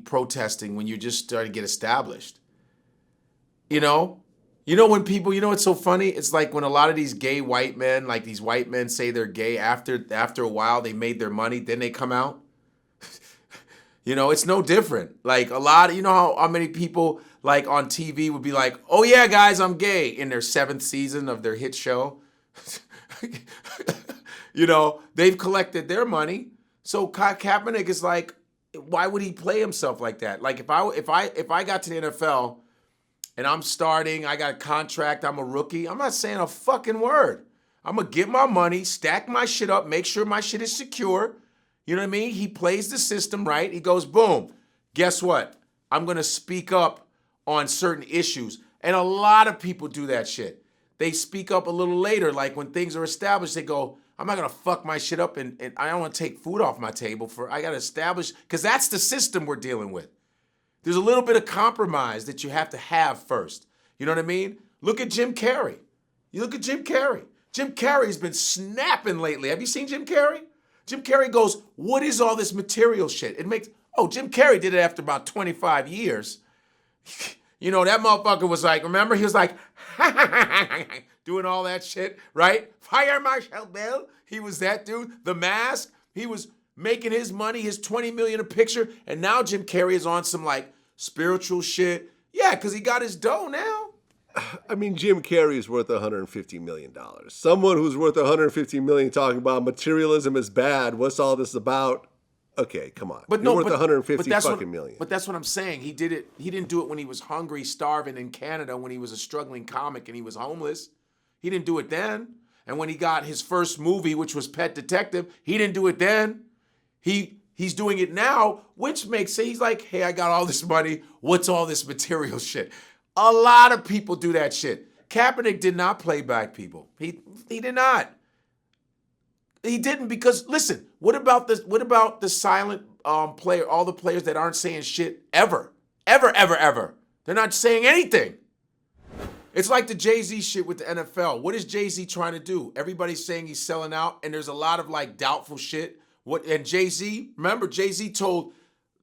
protesting when you're just starting to get established? When people, it's so funny. It's like when a lot of these gay white men, like these white men say they're gay after a while they made their money, then they come out. It's no different. Like a lot of, how many people like on TV would be like, oh yeah, guys, I'm gay in their 7th season of their hit show. They've collected their money. So Kaepernick is like, why would he play himself like that? Like if I got to the NFL and I'm starting, I got a contract, I'm a rookie, I'm not saying a fucking word. I'm gonna get my money, stack my shit up, make sure my shit is secure. You know what I mean? He plays the system right. He goes, boom. Guess what? I'm gonna speak up on certain issues. And a lot of people do that shit. They speak up a little later, like when things are established, they go, I'm not gonna fuck my shit up and I don't wanna take food off my table I gotta establish, because that's the system we're dealing with. There's a little bit of compromise that you have to have first. You know what I mean? Look at Jim Carrey. You look at Jim Carrey. Jim Carrey's been snapping lately. Have you seen Jim Carrey? Jim Carrey goes, what is all this material shit? Jim Carrey did it after about 25 years. That motherfucker was like, remember? He was like, doing all that shit, right? Fire Marshal Bill. He was that dude. The Mask. He was making his money, his $20 million a picture. And now Jim Carrey is on some like spiritual shit. Yeah, because he got his dough now. I mean, Jim Carrey is worth $150 million. Someone who's worth $150 million talking about materialism is bad. What's all this about? Okay, come on. But You're no, worth but, 150 that's fucking what, million. But that's what I'm saying. He did it. He didn't do it when he was hungry, starving in Canada, when he was a struggling comic and he was homeless. He didn't do it then. And when he got his first movie, which was Pet Detective, he didn't do it then. He's doing it now, which makes sense. He's like, hey, I got all this money. What's all this material shit? A lot of people do that shit. Kaepernick did not play back people. He did not. He didn't because listen, what about the silent player, all the players that aren't saying shit ever? Ever. They're not saying anything. It's like the Jay-Z shit with the NFL. What is Jay-Z trying to do? Everybody's saying he's selling out, and there's a lot of like doubtful shit. And Jay-Z, remember Jay-Z told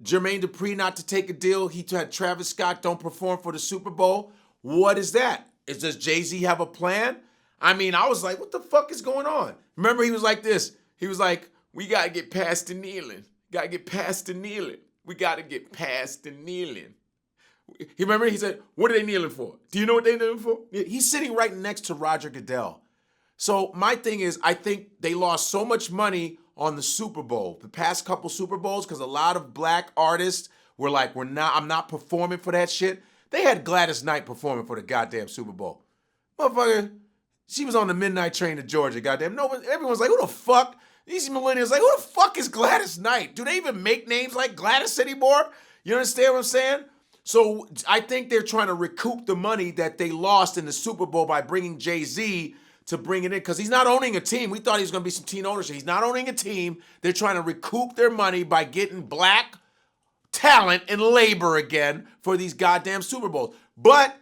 Jermaine Dupri not to take a deal. He had Travis Scott don't perform for the Super Bowl. What is that? Does Jay-Z have a plan? I mean, I was like, what the fuck is going on? Remember, he was like this. He was like, we got to get past the kneeling. Got to get past the kneeling. We got to get past the kneeling. He remember, he said, what are they kneeling for? Do you know what they're kneeling for? He's sitting right next to Roger Goodell. So my thing is, I think they lost so much money on the Super Bowl, the past couple Super Bowls, because a lot of black artists were like, I'm not performing for that shit. They had Gladys Knight performing for the goddamn Super Bowl. Motherfucker, she was on the midnight train to Georgia, goddamn. Everyone's like, who the fuck? These millennials like, who the fuck is Gladys Knight? Do they even make names like Gladys anymore? You understand what I'm saying? So I think they're trying to recoup the money that they lost in the Super Bowl by bringing Jay-Z to bring it in, because he's not owning a team. We thought he was going to be some team ownership. He's not owning a team. They're trying to recoup their money by getting black talent and labor again for these goddamn Super Bowls. But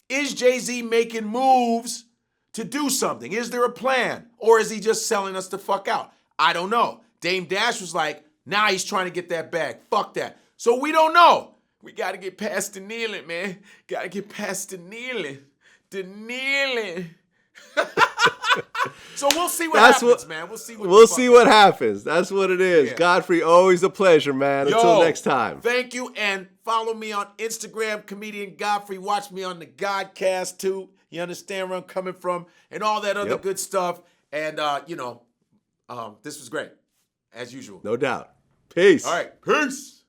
is Jay-Z making moves to do something? Is there a plan? Or is he just selling us the fuck out? I don't know. Dame Dash was like, now he's trying to get that bag. Fuck that. So we don't know. We got to get past the kneeling, man. Got to get past the kneeling. The kneeling. So we'll see what happens, man. We'll see what happens. That's what it is. Yeah. Godfrey, always a pleasure, man. Until next time. Thank you, and follow me on Instagram, comedian Godfrey. Watch me on the Godcast too. You understand where I'm coming from, and all that other good stuff. And this was great, as usual. No doubt. Peace. All right, peace.